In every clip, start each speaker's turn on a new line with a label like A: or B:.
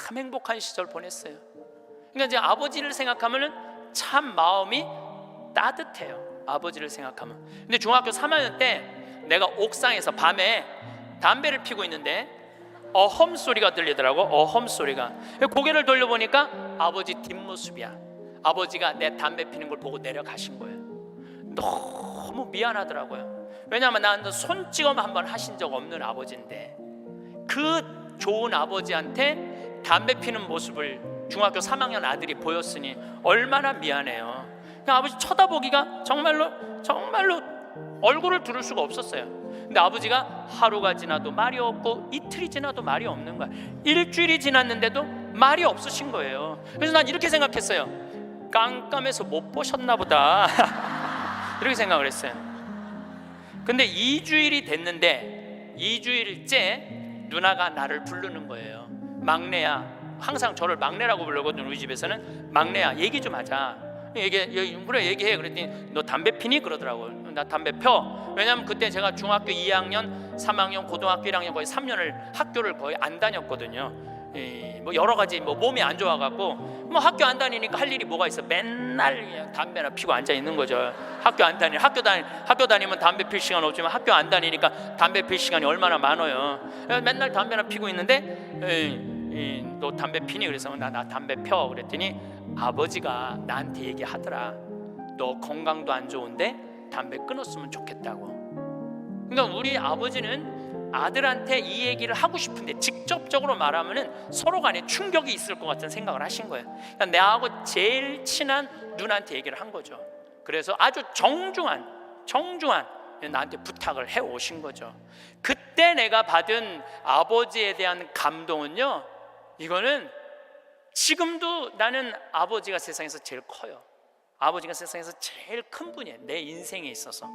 A: 참 행복한 시절 보냈어요. 그러니까 이제 아버지를 생각하면은 참 마음이 따뜻해요. 아버지를 생각하면. 근데 중학교 3학년 때 내가 옥상에서 밤에 담배를 피고 있는데 어험 소리가 들리더라고. 어험 소리가. 고개를 돌려보니까 아버지 뒷모습이야. 아버지가 내 담배 피는 걸 보고 내려가신 거예요. 너무 미안하더라고요. 왜냐하면 나는 손찌검 한번 하신 적 없는 아버지인데 그 좋은 아버지한테 담배 피는 모습을 중학교 3학년 아들이 보였으니 얼마나 미안해요. 그냥 아버지 쳐다보기가 정말로 얼굴을 들을 수가 없었어요. 근데 아버지가 하루가 지나도 말이 없고 이틀이 지나도 말이 없는 거야. 일주일이 지났는데도 말이 없으신 거예요. 그래서 난 이렇게 생각했어요. 깜깜해서 못 보셨나 보다. 이렇게 생각을 했어요. 근데 2주일이 됐는데 2주일째 누나가 나를 부르는 거예요. 막내야. 항상 저를 막내라고 부르거든. 우리 집에서는. 막내야, 얘기 좀 하자. 그래 얘기해. 그랬더니 너 담배 피니? 그러더라고요. 나 담배 펴. 왜냐면 그때 제가 중학교 2학년 3학년 고등학교 1학년 거의 3년을 학교를 거의 안 다녔거든요. 뭐 여러 가지 몸이 안 좋아갖고 뭐 학교 안 다니니까 할 일이 뭐가 있어. 맨날 그냥 담배나 피고 앉아 있는 거죠. 학교 다니면 담배 필 시간 없지만 학교 안 다니니까 담배 필 시간이 얼마나 많아요. 맨날 담배나 피고 있는데 너 담배 피니? 그래서 나 담배 펴. 그랬더니 아버지가 나한테 얘기하더라. 너 건강도 안 좋은데 담배 끊었으면 좋겠다고. 그러니까 우리 아버지는 아들한테 이 얘기를 하고 싶은데 직접적으로 말하면은 서로 간에 충격이 있을 것 같은 생각을 하신 거예요. 그러니까 내하고 제일 친한 누나한테 얘기를 한 거죠. 그래서 아주 정중한 나한테 부탁을 해 오신 거죠. 그때 내가 받은 아버지에 대한 감동은요, 이거는 지금도 나는 아버지가 세상에서 제일 커요. 아버지가 세상에서 제일 큰 분이에요. 내 인생에 있어서.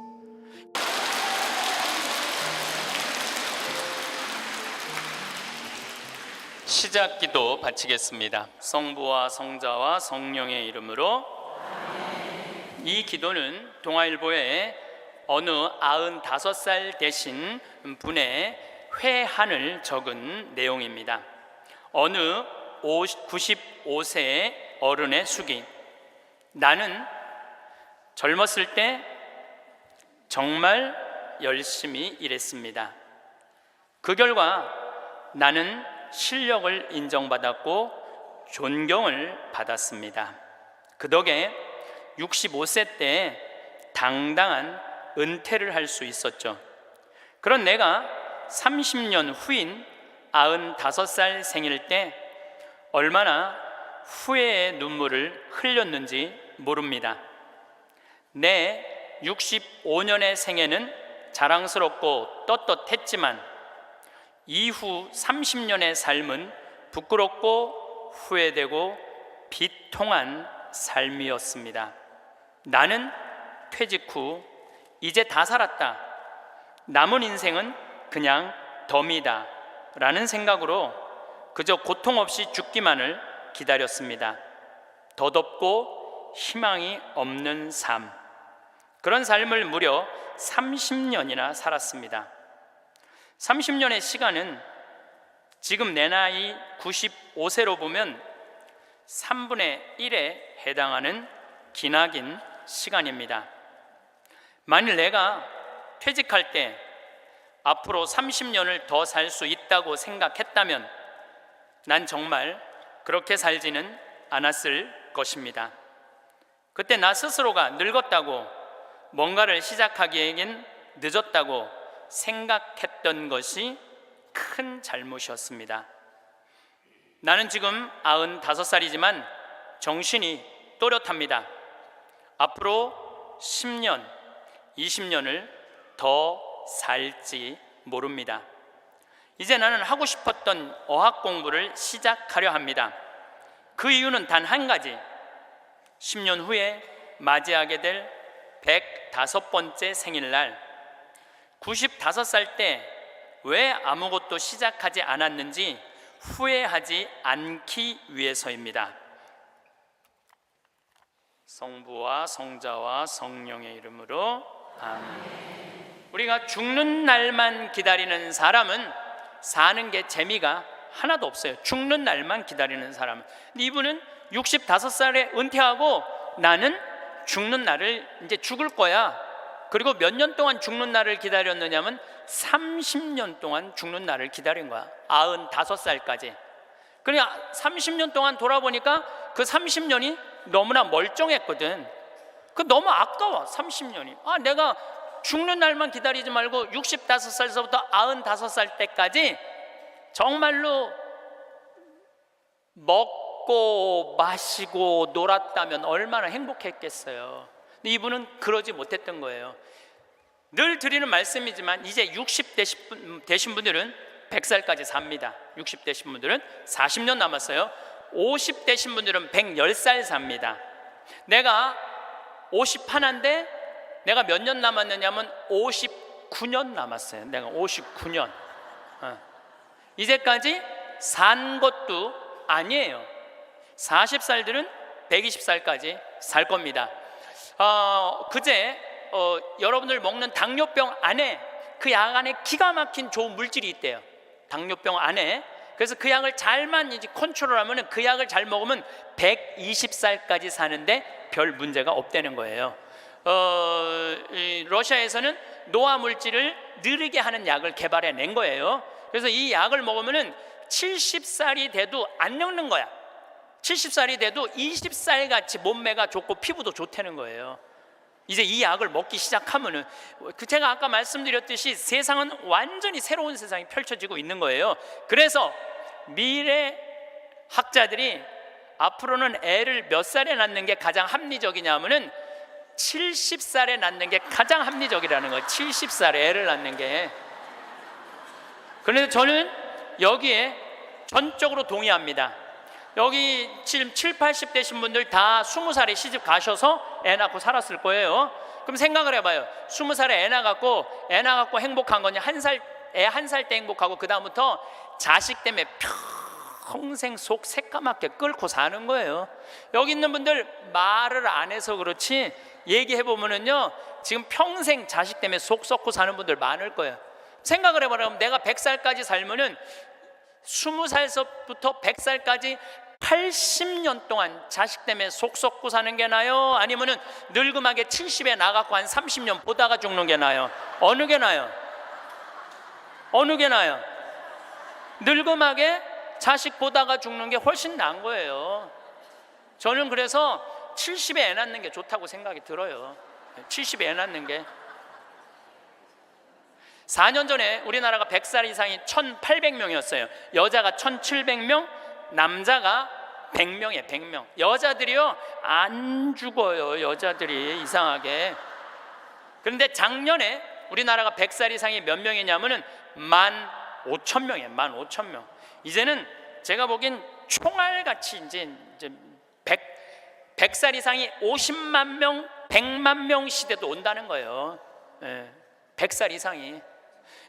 A: 시작기도 바치겠습니다. 성부와 성자와 성령의 이름으로. 이 기도는 동아일보에 어느 95살 되신 분의 회한을 적은 내용입니다. 어느 95세의 어른의 수기. 나는 젊었을 때 정말 열심히 일했습니다. 그 결과 나는 실력을 인정받았고 존경을 받았습니다. 그 덕에 65세 때 당당한 은퇴를 할 수 있었죠. 그런 내가 30년 후인 95살 생일 때 얼마나 후회의 눈물을 흘렸는지 모릅니다. 내 65년의 생애는 자랑스럽고 떳떳했지만 이후 30년의 삶은 부끄럽고 후회되고 비통한 삶이었습니다. 나는 퇴직 후 이제 다 살았다. 남은 인생은 그냥 덤이다 라는 생각으로 그저 고통 없이 죽기만을 기다렸습니다. 덧없고 희망이 없는 삶, 그런 삶을 무려 30년이나 살았습니다. 30년의 시간은 지금 내 나이 95세로 보면 3분의 1에 해당하는 기나긴 시간입니다. 만일 내가 퇴직할 때 앞으로 30년을 더 살 수 있다고 생각했다면 난 정말 그렇게 살지는 않았을 것입니다. 그때 나 스스로가 늙었다고, 뭔가를 시작하기에는 늦었다고 생각했던 것이 큰 잘못이었습니다. 나는 지금 95살이지만 정신이 또렷합니다. 앞으로 10년, 20년을 더 살지 모릅니다. 이제 나는 하고 싶었던 어학 공부를 시작하려 합니다. 그 이유는 단 한 가지. 10년 후에 맞이하게 될 105번째 생일날, 95살 때 왜 아무것도 시작하지 않았는지 후회하지 않기 위해서입니다. 성부와 성자와 성령의 이름으로 아멘. 우리가 죽는 날만 기다리는 사람은 사는 게 재미가 하나도 없어요. 죽는 날만 기다리는 사람은. 근데 이분은 65살에 은퇴하고 나는 죽는 날을 이제 죽을 거야. 그리고 몇 년 동안 죽는 날을 기다렸느냐면 30년 동안 죽는 날을 기다린 거야. 95살까지. 그러니까 30년 동안 돌아보니까 그 30년이 너무나 멀쩡했거든. 그 너무 아까워. 30년이. 내가 죽는 날만 기다리지 말고 65살서부터 95살 때까지 정말로 먹고 마시고 놀았다면 얼마나 행복했겠어요. 근데 이분은 그러지 못했던 거예요. 늘 드리는 말씀이지만 이제 60 되신 분들은 100살까지 삽니다. 60 되신 분들은 40년 남았어요. 50 되신 분들은 110살 삽니다. 내가 51인데 내가 몇 년 남았느냐면 59년 남았어요. 내가 59년. 이제까지 산 것도 아니에요. 40살들은 120살까지 살 겁니다. 그제 여러분들 먹는 당뇨병 안에 그 약 안에 기가 막힌 좋은 물질이 있대요. 당뇨병 안에. 그래서 그 약을 잘만 이제 컨트롤하면 그 약을 잘 먹으면 120살까지 사는데 별 문제가 없다는 거예요. 러시아에서는 노화 물질을 느리게 하는 약을 개발해낸 거예요. 그래서 이 약을 먹으면 70살이 돼도 안 늙는 거야. 70살이 돼도 20살 같이 몸매가 좋고 피부도 좋다는 거예요. 이제 이 약을 먹기 시작하면은, 제가 아까 말씀드렸듯이 세상은 완전히 새로운 세상이 펼쳐지고 있는 거예요. 그래서 미래 학자들이 앞으로는 애를 몇 살에 낳는 게 가장 합리적이냐면은 70살에 낳는 게 가장 합리적이라는 거예요. 70살에 애를 낳는 게. 그런데 저는 여기에 전적으로 동의합니다. 여기 지금 7, 80 되신 분들 다 20살에 시집 가셔서 애 낳고 살았을 거예요. 그럼 생각을 해봐요. 20살에 애 낳고 행복한 거냐? 애 한 살 때 행복하고 그 다음부터 자식 때문에 평생 속 새까맣게 끓고 사는 거예요. 여기 있는 분들 말을 안 해서 그렇지 얘기해보면은요, 지금 평생 자식 때문에 속 썩고 사는 분들 많을 거예요. 생각을 해봐요. 내가 100살까지 살면은 20살서부터 100살까지 80년 동안 자식 때문에 속 썩고 사는 게 나요? 아니면은 늙음하게 70에 나가고 한 30년 보다가 죽는 게 나요? 어느 게 나요? 어느 게 나요? 늙음하게 자식 보다가 죽는 게 훨씬 나은 거예요. 저는 그래서 70에 애 낳는 게 좋다고 생각이 들어요. 70에 애 낳는 게. 4년 전에 우리나라가 100살 이상이 1,800명이었어요. 여자가 1,700명, 남자가 100명이에요. 100명. 여자들이요 안 죽어요. 여자들이 이상하게. 그런데 작년에 우리나라가 100살 이상이 몇 명이냐면은 15,000명이에요. 15,000명. 이제는 제가 보기엔 총알같이 이제 100살 이상이 50만 명, 100만 명 시대도 온다는 거예요. 100살 이상이.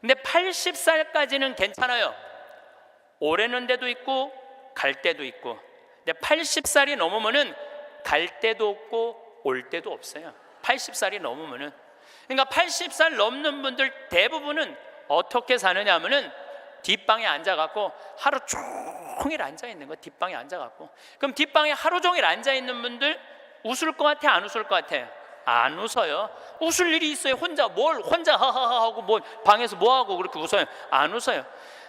A: 근데 80살까지는 괜찮아요. 오래는 데도 있고 갈 때도 있고. 근데 80살이 넘으면은 갈 때도 없고 올 때도 없어요. 80살이 넘으면은. 그러니까 80살 넘는 분들 대부분은 어떻게 사느냐 하면은 뒷방에 앉아갖고 하루 종일 앉아있는 거. 뒷방에 앉아갖고. 그럼 뒷방에 하루 종일 앉아있는 분들 웃을 것 같아? 안 웃을 것 같아요? 안 웃어요. 웃을 일이 있어요? 혼자 하하하 하고 뭐 방에서 뭐 하고 그렇게 웃어요? 안 웃어요.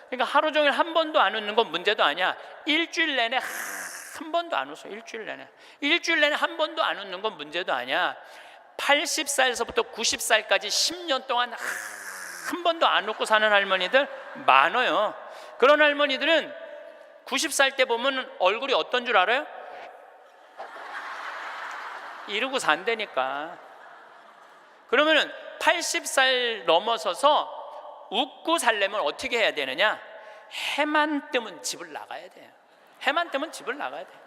A: 그러니까 하루 종일 한 번도 안 웃는 건 문제도 아니야. 일주일 내내 한 번도 안 웃어. 일주일 내내 한 번도 안 웃는 건 문제도 아니야. 80살에서부터 90살까지 10년 동안 한 번도 안 웃고 사는 할머니들 많아요. 그런 할머니들은 90살 때 보면 얼굴이 어떤 줄 알아요? 이러고 산다니까. 그러면은 80살 넘어서서 웃고 살려면 어떻게 해야 되느냐? 해만 뜨면 집을 나가야 돼요. 해만 뜨면 집을 나가야 돼요.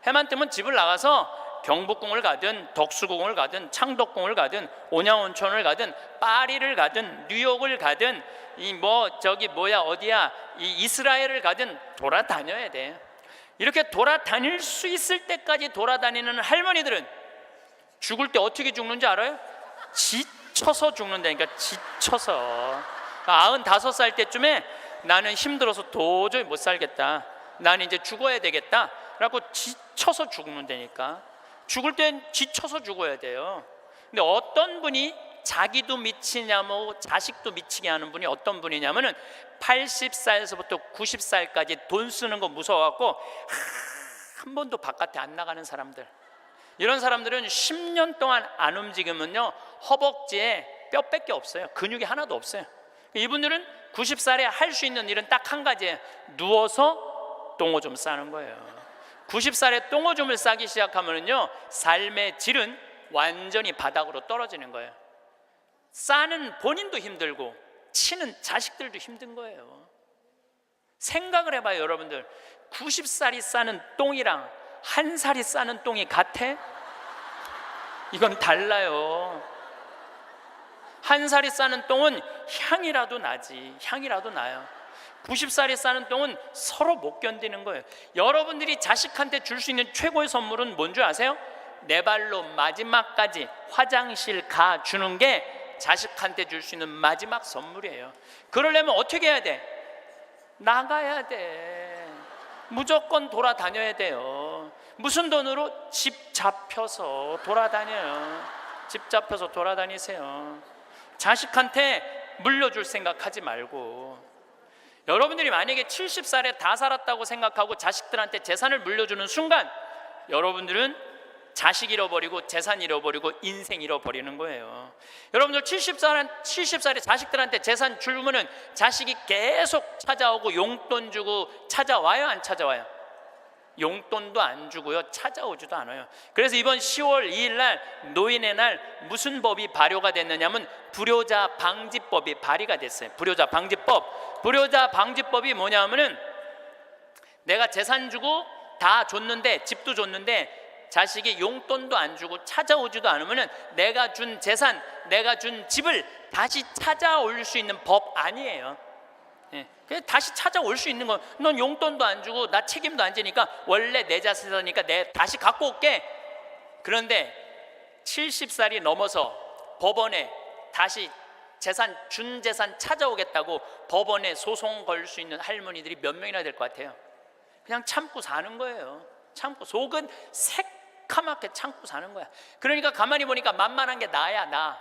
A: 해만 뜨면 집을 나가서 경복궁을 가든 덕수궁을 가든 창덕궁을 가든 온양온천을 가든 파리를 가든 뉴욕을 가든 이스라엘을 가든 돌아다녀야 돼요. 이렇게 돌아다닐 수 있을 때까지 돌아다니는 할머니들은 죽을 때 어떻게 죽는지 알아요? 지쳐서 죽는다니까. 지쳐서. 95살 때쯤에 나는 힘들어서 도저히 못 살겠다, 나는 이제 죽어야 되겠다 라고 지쳐서 죽는다니까. 죽을 땐 지쳐서 죽어야 돼요. 근데 어떤 분이 자기도 미치냐면 자식도 미치게 하는 분이 어떤 분이냐면은 80살에서부터 90살까지 돈 쓰는 거 무서워갖고 한 번도 바깥에 안 나가는 사람들. 이런 사람들은 10년 동안 안 움직이면요 허벅지에 뼈밖에 없어요. 근육이 하나도 없어요. 이분들은 90살에 할 수 있는 일은 딱 한 가지예요. 누워서 똥오줌 싸는 거예요. 90살에 똥오줌을 싸기 시작하면요 삶의 질은 완전히 바닥으로 떨어지는 거예요. 싸는 본인도 힘들고 치는 자식들도 힘든 거예요. 생각을 해봐요. 여러분들 90살이 싸는 똥이랑 1살이 싸는 똥이 같아? 이건 달라요. 1살이 싸는 똥은 향이라도 나지, 향이라도 나요. 90살이 싸는 똥은 서로 못 견디는 거예요. 여러분들이 자식한테 줄 수 있는 최고의 선물은 뭔 줄 아세요? 내 발로 마지막까지 화장실 가 주는 게 자식한테 줄 수 있는 마지막 선물이에요. 그러려면 어떻게 해야 돼? 나가야 돼. 무조건 돌아다녀야 돼요. 무슨 돈으로? 집 잡혀서 돌아다녀요. 집 잡혀서 돌아다니세요. 자식한테 물려줄 생각하지 말고. 여러분들이 만약에 70살에 다 살았다고 생각하고 자식들한테 재산을 물려주는 순간 여러분들은 자식 잃어버리고 재산 잃어버리고 인생 잃어버리는 거예요. 여러분들 70살에 자식들한테 재산 주면은 자식이 계속 찾아오고 용돈 주고 찾아와요, 안 찾아와요? 용돈도 안 주고요, 찾아오지도 않아요. 그래서 이번 10월 2일 날 노인의 날 무슨 법이 발효가 됐느냐면 불효자 방지법이 발의가 됐어요. 불효자 방지법. 불효자 방지법이 뭐냐면은 내가 재산 주고 다 줬는데, 집도 줬는데 자식이 용돈도 안 주고 찾아오지도 않으면은 내가 준 재산, 내가 준 집을 다시 찾아올 수 있는 법 아니에요. 그냥 다시 찾아올 수 있는 건, 넌 용돈도 안 주고 나 책임도 안 지니까 원래 내 자산이니까 내 다시 갖고 올게. 그런데 70살이 넘어서 법원에 다시 재산, 준 재산 찾아오겠다고 법원에 소송 걸 수 있는 할머니들이 몇 명이나 될 것 같아요? 그냥 참고 사는 거예요. 참고, 속은 새카맣게 참고 사는 거야. 그러니까 가만히 보니까 만만한 게 나야, 나.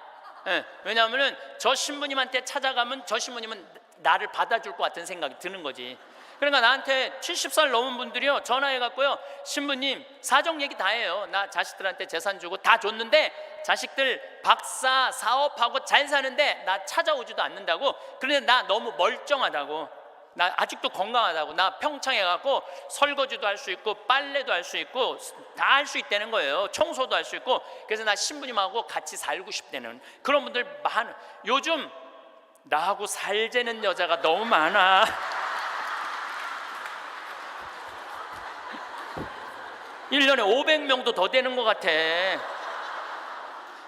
A: 왜냐하면 저 신부님한테 찾아가면 저 신부님은 나를 받아줄 것 같은 생각이 드는 거지. 그러니까 나한테 70살 넘은 분들이요 전화해갖고요, 신부님 사정 얘기 다 해요. 나 자식들한테 재산 주고 다 줬는데 자식들 박사 사업하고 잘 사는데 나 찾아오지도 않는다고. 그런데 나 너무 멀쩡하다고, 나 아직도 건강하다고, 나 평창해갖고 설거지도 할 수 있고 빨래도 할 수 있고 다 할 수 있다는 거예요. 청소도 할 수 있고. 그래서 나 신부님하고 같이 살고 싶다는 그런 분들 많아. 요즘 나하고 살자는 여자가 너무 많아. 일년에 500명도 더 되는 것 같아.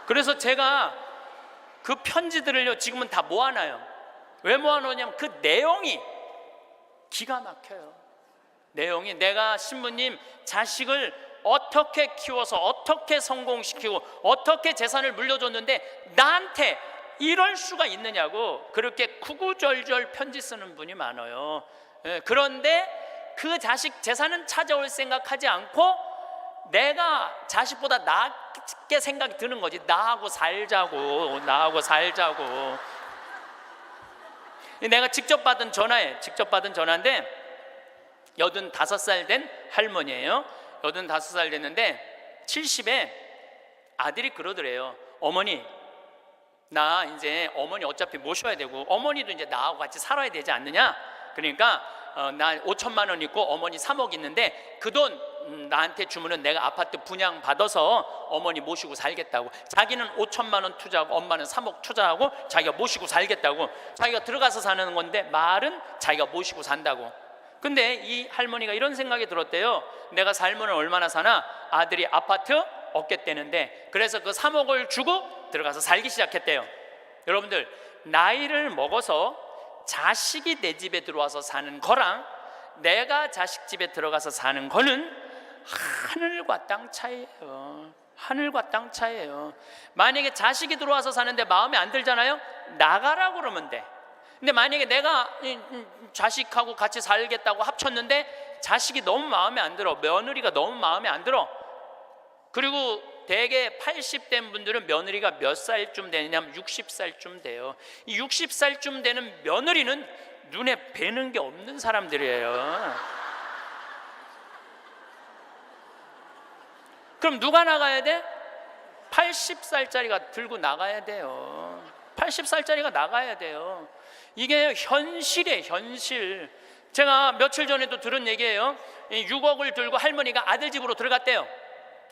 A: 그래서 제가 그 편지들을요 지금은 다 모아놔요. 왜 모아놓냐면 그 내용이 기가 막혀요. 내용이, 내가 신부님 자식을 어떻게 키워서 어떻게 성공시키고 어떻게 재산을 물려줬는데 나한테 이럴 수가 있느냐고 그렇게 구구절절 편지 쓰는 분이 많아요. 그런데 그 자식 재산은 찾아올 생각하지 않고 내가 자식보다 낫게 생각이 드는 거지. 나하고 살자고, 나하고 살자고. 내가 직접 받은 전화인데 85살 된 할머니예요. 85살 됐는데 70에 아들이 그러더래요. 어머니, 나 이제 어머니 어차피 모셔야 되고 어머니도 이제 나하고 같이 살아야 되지 않느냐. 그러니까 나 5천만 원 있고 어머니 3억 있는데 그 돈 나한테 주면은 내가 아파트 분양 받아서 어머니 모시고 살겠다고. 자기는 5천만 원 투자하고 엄마는 3억 투자하고 자기가 모시고 살겠다고. 자기가 들어가서 사는 건데 말은 자기가 모시고 산다고. 근데 이 할머니가 이런 생각이 들었대요. 내가 살면 얼마나 사나? 아들이 아파트 얻겠다는데, 그래서 그 3억을 주고 들어가서 살기 시작했대요. 여러분들, 나이를 먹어서 자식이 내 집에 들어와서 사는 거랑 내가 자식 집에 들어가서 사는 거는 하늘과 땅 차이예요. 하늘과 땅 차이예요. 만약에 자식이 들어와서 사는데 마음에 안 들잖아요? 나가라고 그러면 돼. 근데 만약에 내가 자식하고 같이 살겠다고 합쳤는데 자식이 너무 마음에 안 들어, 며느리가 너무 마음에 안 들어. 그리고 대개 80된 분들은 며느리가 몇 살쯤 되냐면 60살쯤 돼요. 이 60살쯤 되는 며느리는 눈에 뵈는 게 없는 사람들이에요. 그럼 누가 나가야 돼? 80살짜리가 들고 나가야 돼요. 80살짜리가 나가야 돼요. 이게 현실이에요, 현실. 제가 며칠 전에도 들은 얘기예요. 6억을 들고 할머니가 아들 집으로 들어갔대요.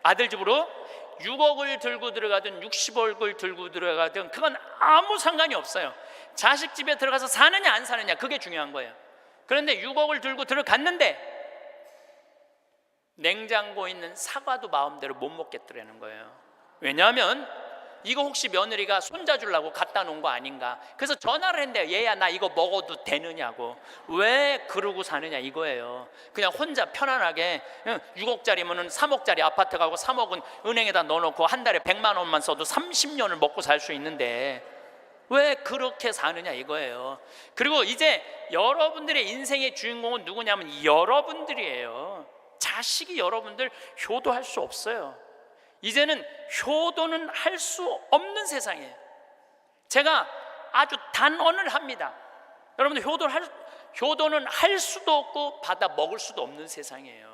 A: 아들 집으로 6억을 들고 들어가든 60억을 들고 들어가든 그건 아무 상관이 없어요. 자식 집에 들어가서 사느냐 안 사느냐, 그게 중요한 거예요. 그런데 6억을 들고 들어갔는데 냉장고에 있는 사과도 마음대로 못 먹겠더라는 거예요. 왜냐하면 이거 혹시 며느리가 손자 주려고 갖다 놓은 거 아닌가. 그래서 전화를 했는데요. 얘야, 나 이거 먹어도 되느냐고. 왜 그러고 사느냐 이거예요. 그냥 혼자 편안하게 6억짜리면 3억짜리 아파트 가고 3억은 은행에다 넣어놓고 한 달에 100만 원만 써도 30년을 먹고 살 수 있는데 왜 그렇게 사느냐 이거예요. 그리고 이제 여러분들의 인생의 주인공은 누구냐면 여러분들이에요. 자식이 여러분들 효도할 수 없어요. 이제는 효도는 할 수 없는 세상이에요. 제가 아주 단언을 합니다. 여러분들 효도는 할 수도 없고 받아 먹을 수도 없는 세상이에요.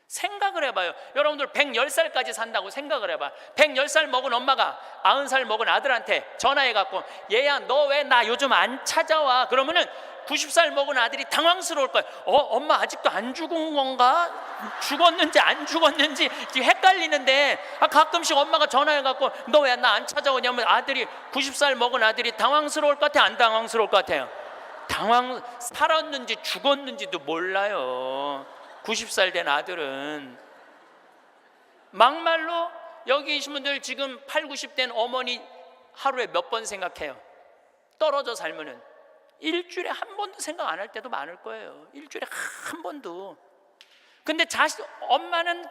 A: 생각을 해봐요. 여러분들 110살까지 산다고 생각을 해봐요. 110살 먹은 엄마가 90살 먹은 아들한테 전화해갖고 얘야, 너 왜 나 요즘 안 찾아와? 그러면은 90살 먹은 아들이 당황스러울 거예요. 엄마 아직도 안 죽은 건가? 죽었는지 안 죽었는지 지금 헷갈리는데, 가끔씩 엄마가 전화해갖고 너 왜 나 안 찾아오냐면 아들이 90살 먹은 아들이 당황스러울 것 같아요, 안 당황스러울 것 같아요? 살았는지 죽었는지도 몰라요. 90살 된 아들은. 막말로 여기 계신 분들 지금 8, 90 된 어머니 하루에 몇 번 생각해요? 떨어져 살면은 일주일에 한 번도 생각 안 할 때도 많을 거예요. 일주일에 한 번도. 근데 엄마는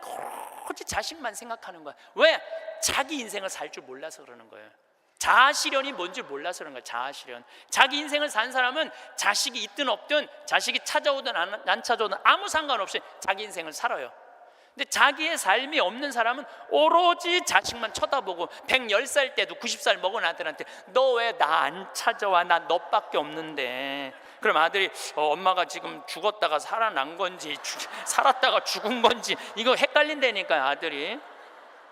A: 오로지 자식만 생각하는 거야. 왜? 자기 인생을 살 줄 몰라서 그러는 거예요. 자아실현이 뭔지 몰라서 그런 거예요. 자아실현. 자기 인생을 산 사람은 자식이 있든 없든, 자식이 찾아오든 안 찾아오든 아무 상관없이 자기 인생을 살아요. 근데 자기의 삶이 없는 사람은 오로지 자식만 쳐다보고 110살 때도 90살 먹은 아들한테 너 왜 나 안 찾아와? 나 너밖에 없는데. 그럼 아들이 엄마가 지금 죽었다가 살아난 건지 살았다가 죽은 건지 이거 헷갈린다니까요, 아들이.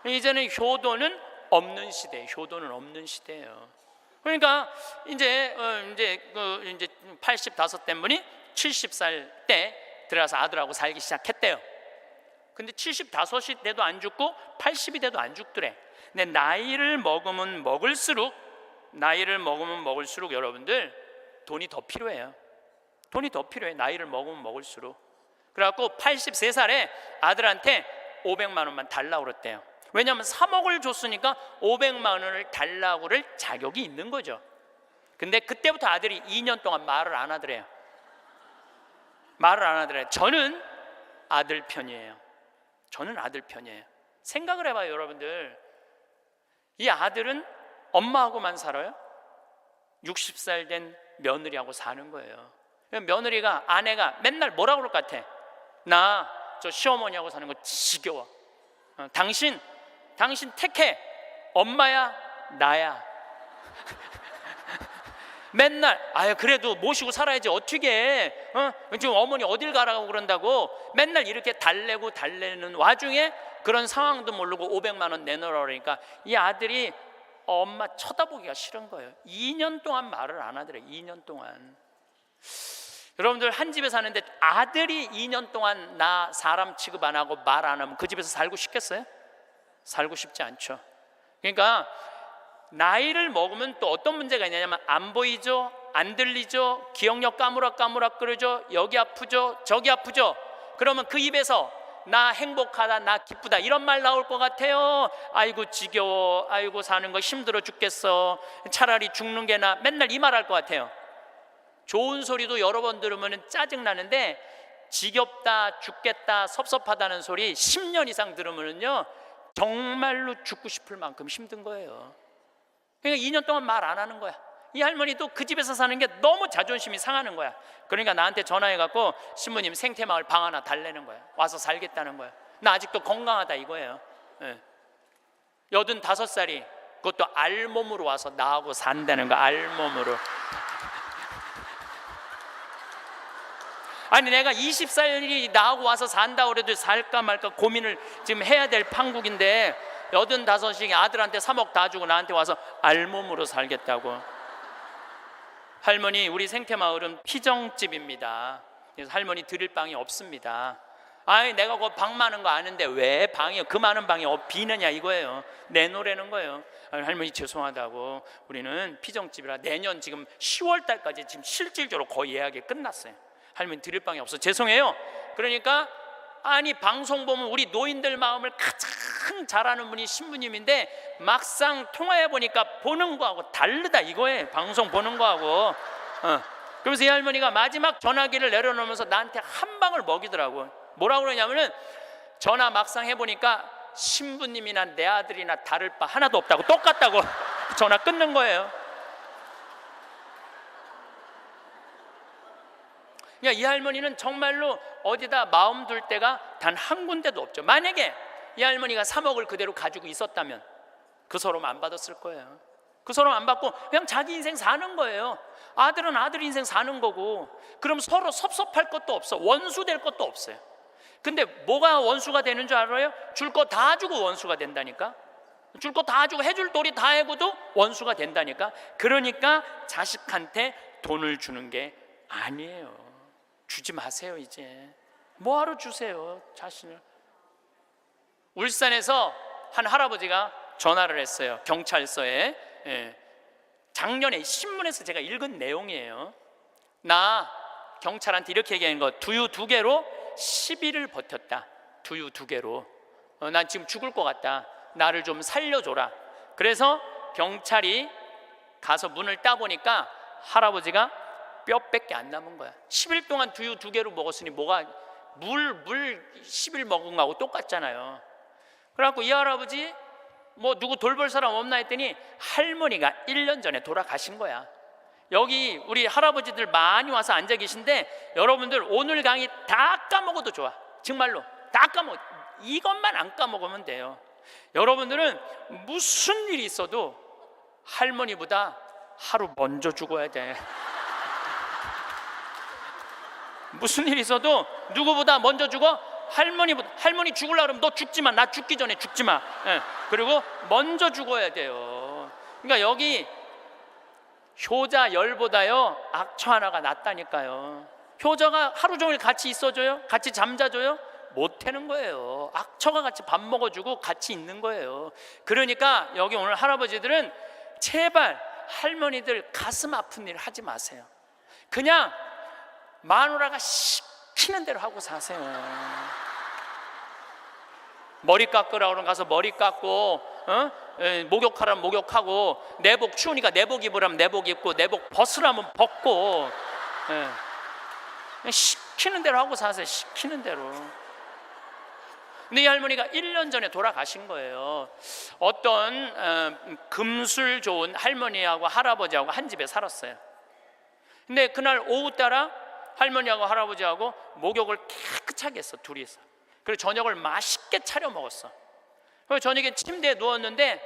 A: 이제는 효도는 없는 시대, 효도는 없는 시대예요. 그러니까 이제 85 된 분이 70살 때 들어가서 아들하고 살기 시작했대요. 근데 75이 돼도 안 죽고 80이 돼도 안 죽더래. 근데 나이를 먹으면 먹을수록 여러분들 돈이 더 필요해요. 돈이 더 필요해. 나이를 먹으면 먹을수록. 그래갖고 83살에 아들한테 500만 원만 달라고 그랬대요. 왜냐하면 3억을 줬으니까 500만 원을 달라고 그럴 자격이 있는 거죠. 근데 그때부터 아들이 2년 동안 말을 안 하더래요. 저는 아들 편이에요. 생각을 해봐요, 여러분들. 이 아들은 엄마하고만 살아요? 60살 된 며느리하고 사는 거예요. 며느리가, 아내가 맨날 뭐라고 그럴 것 같아? 나 저 시어머니하고 사는 거 지겨워. 당신 택해. 엄마야, 나야. 맨날 그래도 모시고 살아야지 어떻게 해? 지금 어머니 어딜 가라고 그런다고 맨날 이렇게 달래는 와중에 그런 상황도 모르고 500만 원 내놓으라 그러니까 이 아들이 엄마 쳐다보기가 싫은 거예요. 2년 동안 말을 안 하더래. 2년 동안. 여러분들 한 집에 사는데 아들이 2년 동안 나 사람 취급 안 하고 말 안 하면 그 집에서 살고 싶겠어요? 살고 싶지 않죠. 그러니까 나이를 먹으면 또 어떤 문제가 있냐면 안 보이죠, 안 들리죠, 기억력 까무락까무락거리죠, 여기 아프죠, 저기 아프죠. 그러면 그 입에서 나 행복하다, 나 기쁘다 이런 말 나올 것 같아요. 아이고 지겨워, 아이고 사는 거 힘들어 죽겠어, 차라리 죽는 게 나, 맨날 이 말 할 것 같아요. 좋은 소리도 여러 번 들으면 짜증나는데 지겹다, 죽겠다, 섭섭하다는 소리 10년 이상 들으면요 정말로 죽고 싶을 만큼 힘든 거예요. 그러니까 2년 동안 말 안 하는 거야. 이 할머니도 그 집에서 사는 게 너무 자존심이 상하는 거야. 그러니까 나한테 전화해갖고 신부님 생태마을 방 하나 달래는 거야. 와서 살겠다는 거야. 나 아직도 건강하다 이거예요. 85살이 그것도 알몸으로 와서 나하고 산다는 거야. 알몸으로. 아니 내가 20살이 나하고 와서 산다고 그래도 살까 말까 고민을 지금 해야 될 판국인데 85이 아들한테 3억 다 주고 나한테 와서 알몸으로 살겠다고. 할머니, 우리 생태마을은 피정집입니다. 그래서 할머니 드릴 방이 없습니다. 아니 내가 그 방 많은 거 아는데 왜 방이 그 많은 방이 비느냐 이거예요. 내놓으라는 거예요. 아니, 할머니 죄송하다고, 우리는 피정집이라 내년 지금 10월 달까지 지금 실질적으로 거의 예약이 끝났어요. 할머니 드릴 방이 없어. 죄송해요. 그러니까 아니 방송 보면 우리 노인들 마음을 가장 잘하는 분이 신부님인데 막상 통화해 보니까 보는 거하고 다르다 이거예요. 방송 보는 거하고. 그러면서 이 할머니가 마지막 전화기를 내려놓으면서 나한테 한 방을 먹이더라고. 뭐라고 그러냐면은 전화 막상 해보니까 신부님이나 내 아들이나 다를 바 하나도 없다고, 똑같다고 전화 끊는 거예요. 그러니까 이 할머니는 정말로 어디다 마음 둘 데가 단 한 군데도 없죠. 만약에 이 할머니가 3억을 그대로 가지고 있었다면 그 서름 안 받았을 거예요. 그 서름 안 받고 그냥 자기 인생 사는 거예요. 아들은 아들 인생 사는 거고. 그럼 서로 섭섭할 것도 없어. 원수 될 것도 없어요. 근데 뭐가 원수가 되는 줄 알아요? 줄 거 다 주고 원수가 된다니까. 줄 거 다 주고 해줄 도리 다 해고도 원수가 된다니까. 그러니까 자식한테 돈을 주는 게 아니에요. 주지 마세요. 이제 뭐하러 주세요 자신을. 울산에서 한 할아버지가 전화를 했어요. 경찰서에. 작년에 신문에서 제가 읽은 내용이에요. 나 경찰한테 이렇게 얘기하는 거, 두유 2개로 10일을 버텼다. 두유 2개로. 난 지금 죽을 것 같다. 나를 좀 살려줘라. 그래서 경찰이 가서 문을 따보니까 할아버지가 뼈밖에 안 남은 거야. 10일 동안 두유 2개로 먹었으니 뭐가 물 10일 먹은 거하고 똑같잖아요. 그래갖고 이 할아버지 뭐 누구 돌볼 사람 없나 했더니 할머니가 1년 전에 돌아가신 거야. 여기 우리 할아버지들 많이 와서 앉아 계신데 여러분들 오늘 강의 다 까먹어도 좋아. 정말로 다 까먹어. 이것만 안 까먹으면 돼요. 여러분들은 무슨 일이 있어도 할머니보다 하루 먼저 죽어야 돼. 무슨 일이 있어도 누구보다 먼저 죽어? 할머니 죽으려고 그러면 너 죽지 마. 나 죽기 전에 죽지 마. 그리고 먼저 죽어야 돼요. 그러니까 여기 효자 열보다요 악처 하나가 낫다니까요. 효자가 하루 종일 같이 있어줘요? 같이 잠자줘요? 못하는 거예요. 악처가 같이 밥 먹어주고 같이 있는 거예요. 그러니까 여기 오늘 할아버지들은 제발 할머니들 가슴 아픈 일 하지 마세요. 그냥 마누라가 시키는 대로 하고 사세요. 머리 깎으라고 그러면 가서 머리 깎고, 목욕하라면 목욕하고, 내복 추우니까 내복 입으라면 내복 입고, 내복 벗으라면 벗고, 시키는 대로 하고 사세요. 시키는 대로. 근데 이 할머니가 1년 전에 돌아가신 거예요. 어떤 금술 좋은 할머니하고 할아버지하고 한 집에 살았어요. 근데 그날 오후 따라 할머니하고 할아버지하고 목욕을 깨끗하게 했어, 둘이서. 그리고 저녁을 맛있게 차려 먹었어. 그리고 저녁에 침대에 누웠는데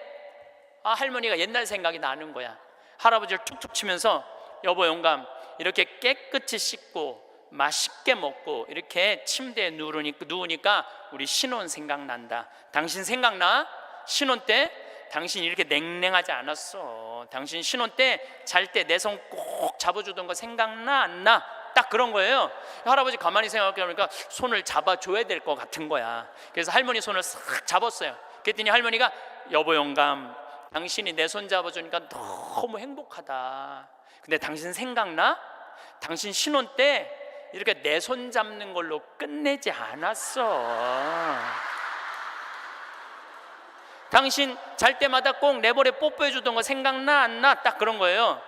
A: 할머니가 옛날 생각이 나는 거야. 할아버지를 툭툭 치면서 여보 영감, 이렇게 깨끗이 씻고 맛있게 먹고 이렇게 침대에 누우니까 우리 신혼 생각난다. 당신 생각나? 신혼 때 당신 이렇게 냉랭하지 않았어. 당신 신혼 때 잘 때 내 손 꼭 잡아주던 거 생각나 안 나? 딱 그런 거예요. 할아버지 가만히 생각해보니까 손을 잡아줘야 될 것 같은 거야. 그래서 할머니 손을 싹 잡았어요. 그랬더니 할머니가 여보 영감, 당신이 내 손 잡아주니까 너무 행복하다. 근데 당신 생각나? 당신 신혼 때 이렇게 내 손 잡는 걸로 끝내지 않았어. 당신 잘 때마다 꼭 내버려 뽀뽀해 주던 거 생각나 안 나? 딱 그런 거예요.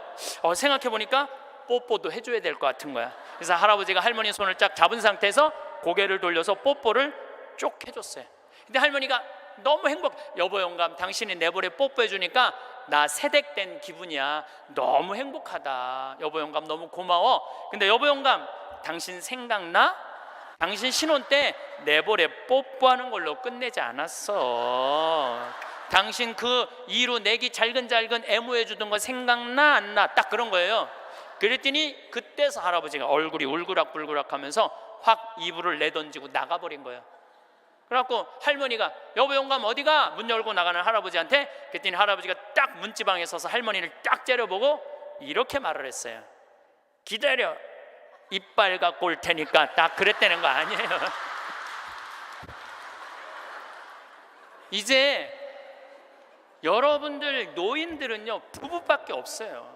A: 생각해보니까 뽀뽀도 해줘야 될 것 같은 거야. 그래서 할아버지가 할머니 손을 쫙 잡은 상태에서 고개를 돌려서 뽀뽀를 쭉 해줬어요. 근데 할머니가 너무 행복. 여보 영감, 당신이 내 볼에 뽀뽀해 주니까 나 새댁된 기분이야. 너무 행복하다. 여보 영감 너무 고마워. 근데 여보 영감, 당신 생각나? 당신 신혼 때 내 볼에 뽀뽀하는 걸로 끝내지 않았어. 당신 그 이로 내기 잘근잘근 애무해 주던 거 생각나 안 나? 딱 그런 거예요. 그랬더니 그때서 할아버지가 얼굴이 울그락불그락 하면서 확 이불을 내던지고 나가버린 거예요. 그래갖고 할머니가 여보 영감 어디가? 문 열고 나가는 할아버지한테. 그랬더니 할아버지가 딱 문지방에 서서 할머니를 딱 째려보고 이렇게 말을 했어요. 기다려, 이빨 갖고 올 테니까. 딱 그랬다는 거 아니에요. 이제 여러분들 노인들은요 부부밖에 없어요.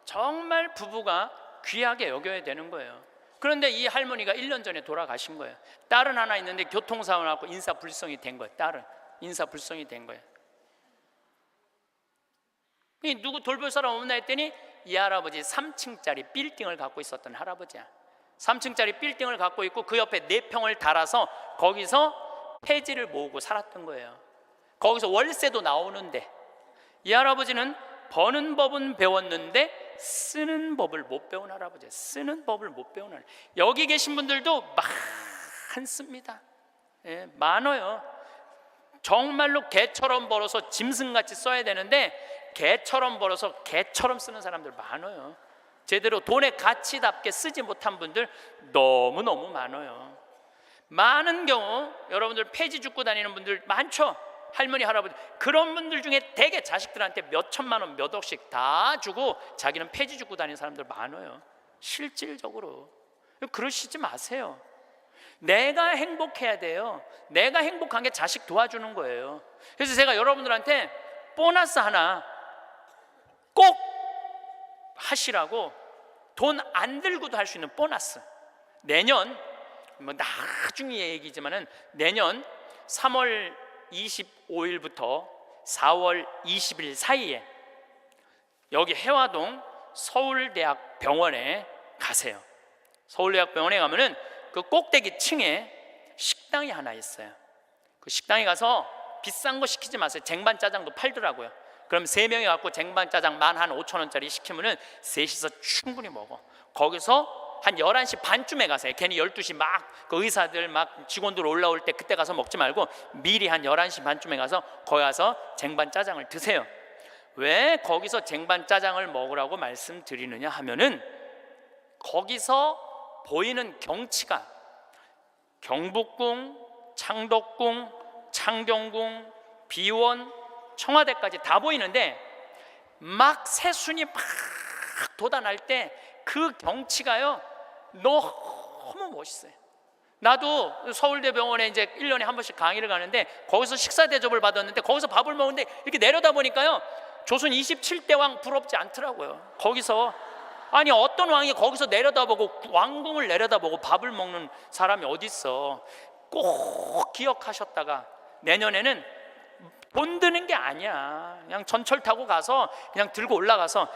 A: 정말 부부가 귀하게 여겨야 되는 거예요. 그런데 이 할머니가 1년 전에 돌아가신 거예요. 딸은 하나 있는데 교통사고를 하고 인사불성이 된 거예요. 딸은 인사불성이 된 거예요. 누구 돌볼 사람 없나 했더니 이 할아버지 3층짜리 빌딩을 갖고 있었던 할아버지야. 3층짜리 빌딩을 갖고 있고 그 옆에 4평을 달아서 거기서 폐지를 모으고 살았던 거예요. 거기서 월세도 나오는데 이 할아버지는 버는 법은 배웠는데 쓰는 법을 못 배운 할아버지예요. 쓰는 법을 못 배운 할아버지. 여기 계신 분들도 많습니다. 예, 많아요. 정말로 개처럼 벌어서 짐승같이 써야 되는데 개처럼 벌어서 개처럼 쓰는 사람들 많아요. 제대로 돈의 가치답게 쓰지 못한 분들 너무너무 많아요. 많은 경우 여러분들 폐지 줍고 다니는 분들 많죠. 할머니 할아버지 그런 분들 중에 대개 자식들한테 몇 천만 원 몇 억씩 다 주고 자기는 폐지 줍고 다니는 사람들 많아요. 실질적으로 그러시지 마세요. 내가 행복해야 돼요. 내가 행복한 게 자식 도와주는 거예요. 그래서 제가 여러분들한테 보너스 하나 꼭 하시라고, 돈 안 들고도 할 수 있는 보너스. 내년 뭐 나중에 얘기지만은 내년 3월 25일부터 4월 20일 사이에 여기 해화동 서울대학병원에 가세요. 서울대학병원에 가면은 그 꼭대기 층에 식당이 하나 있어요. 그 식당에 가서 비싼 거 시키지 마세요. 쟁반짜장도 팔더라고요. 그럼 3명이 갖고 쟁반짜장 15,000원짜리 시키면은 셋이서 충분히 먹어. 거기서 한 11시 반쯤에 가세요. 괜히 12시 막 그 의사들 막 직원들 올라올 때 그때 가서 먹지 말고 미리 한 11시 반쯤에 가서 거기 가서 쟁반짜장을 드세요. 왜 거기서 쟁반짜장을 먹으라고 말씀드리느냐 하면은 거기서 보이는 경치가 경복궁, 창덕궁, 창경궁, 비원, 청와대까지 다 보이는데 막 새순이 막 돋아날 때 그 경치가요 너무 멋있어요. 나도 서울대병원에 이제 1년에 한 번씩 강의를 가는데 거기서 식사 대접을 받았는데 거기서 밥을 먹는데 이렇게 내려다 보니까요 조선 27대 왕 부럽지 않더라고요. 거기서 아니 어떤 왕이 거기서 내려다보고 왕궁을 내려다보고 밥을 먹는 사람이 어디 있어. 꼭 기억하셨다가 내년에는 돈 드는 게 아니야. 그냥 전철 타고 가서 그냥 들고 올라가서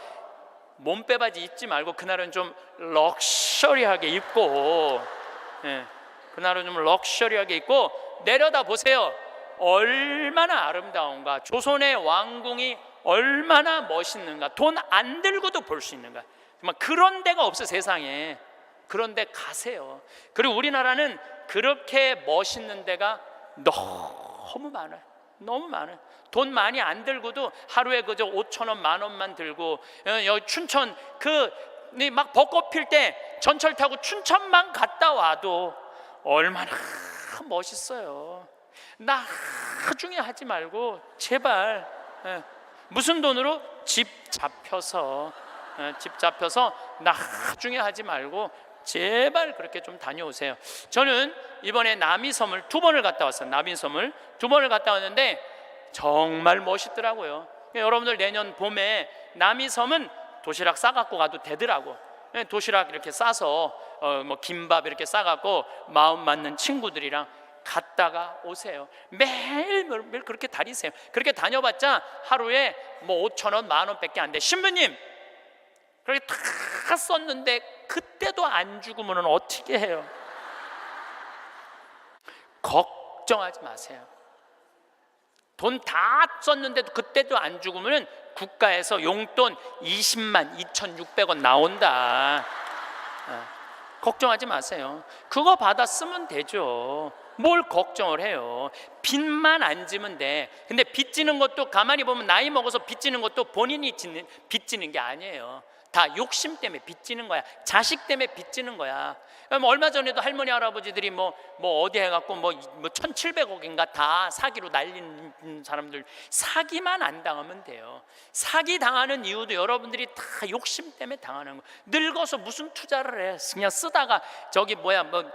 A: 몸빼바지 입지 말고 그날은 좀 럭셔리하게 입고, 예, 그날은 좀 럭셔리하게 입고 내려다 보세요. 얼마나 아름다운가. 조선의 왕궁이 얼마나 멋있는가. 돈 안 들고도 볼 수 있는가. 정말 그런 데가 없어 세상에. 그런 데 가세요. 그리고 우리나라는 그렇게 멋있는 데가 너무 많아요. 너무 많아요. 돈 많이 안 들고도 하루에 그저 5,000원, 10,000원만 들고 여기 춘천 막 벚꽃 필 때 전철 타고 춘천만 갔다 와도 얼마나 멋있어요. 나중에 하지 말고 제발 무슨 돈으로 집 잡혀서 나중에 하지 말고 제발 그렇게 좀 다녀오세요. 저는 이번에 남이섬을 2번을 갔다 왔어요. 남이섬을 2번을 갔다 왔는데 정말 멋있더라고요. 여러분들 내년 봄에 남이섬은 도시락 싸갖고 가도 되더라고. 도시락 이렇게 싸서 뭐 김밥 이렇게 싸갖고 마음 맞는 친구들이랑 갔다가 오세요. 매일 그렇게 다니세요. 그렇게 다녀봤자 하루에 뭐 5,000원, 10,000원밖에 안 돼. 신부님 그렇게 다 썼는데 그때도 안 죽으면 어떻게 해요? 걱정하지 마세요. 돈 다 썼는데도 그때도 안 죽으면 국가에서 용돈 20만 2,600원 나온다. 걱정하지 마세요. 그거 받아 쓰면 되죠. 뭘 걱정을 해요. 빚만 안 지면 돼. 근데 빚지는 것도 가만히 보면 나이 먹어서 빚지는 것도 본인이 빚지는 게 아니에요. 다 욕심 때문에 빚지는 거야. 자식 때문에 빚지는 거야. 얼마 전에도 할머니 할아버지들이 뭐 어디 해갖고 뭐 1,700억인가 다 사기로 날린 사람들, 사기만 안 당하면 돼요. 사기 당하는 이유도 여러분들이 다 욕심 때문에 당하는 거예요. 늙어서 무슨 투자를 해? 그냥 쓰다가 저기 뭐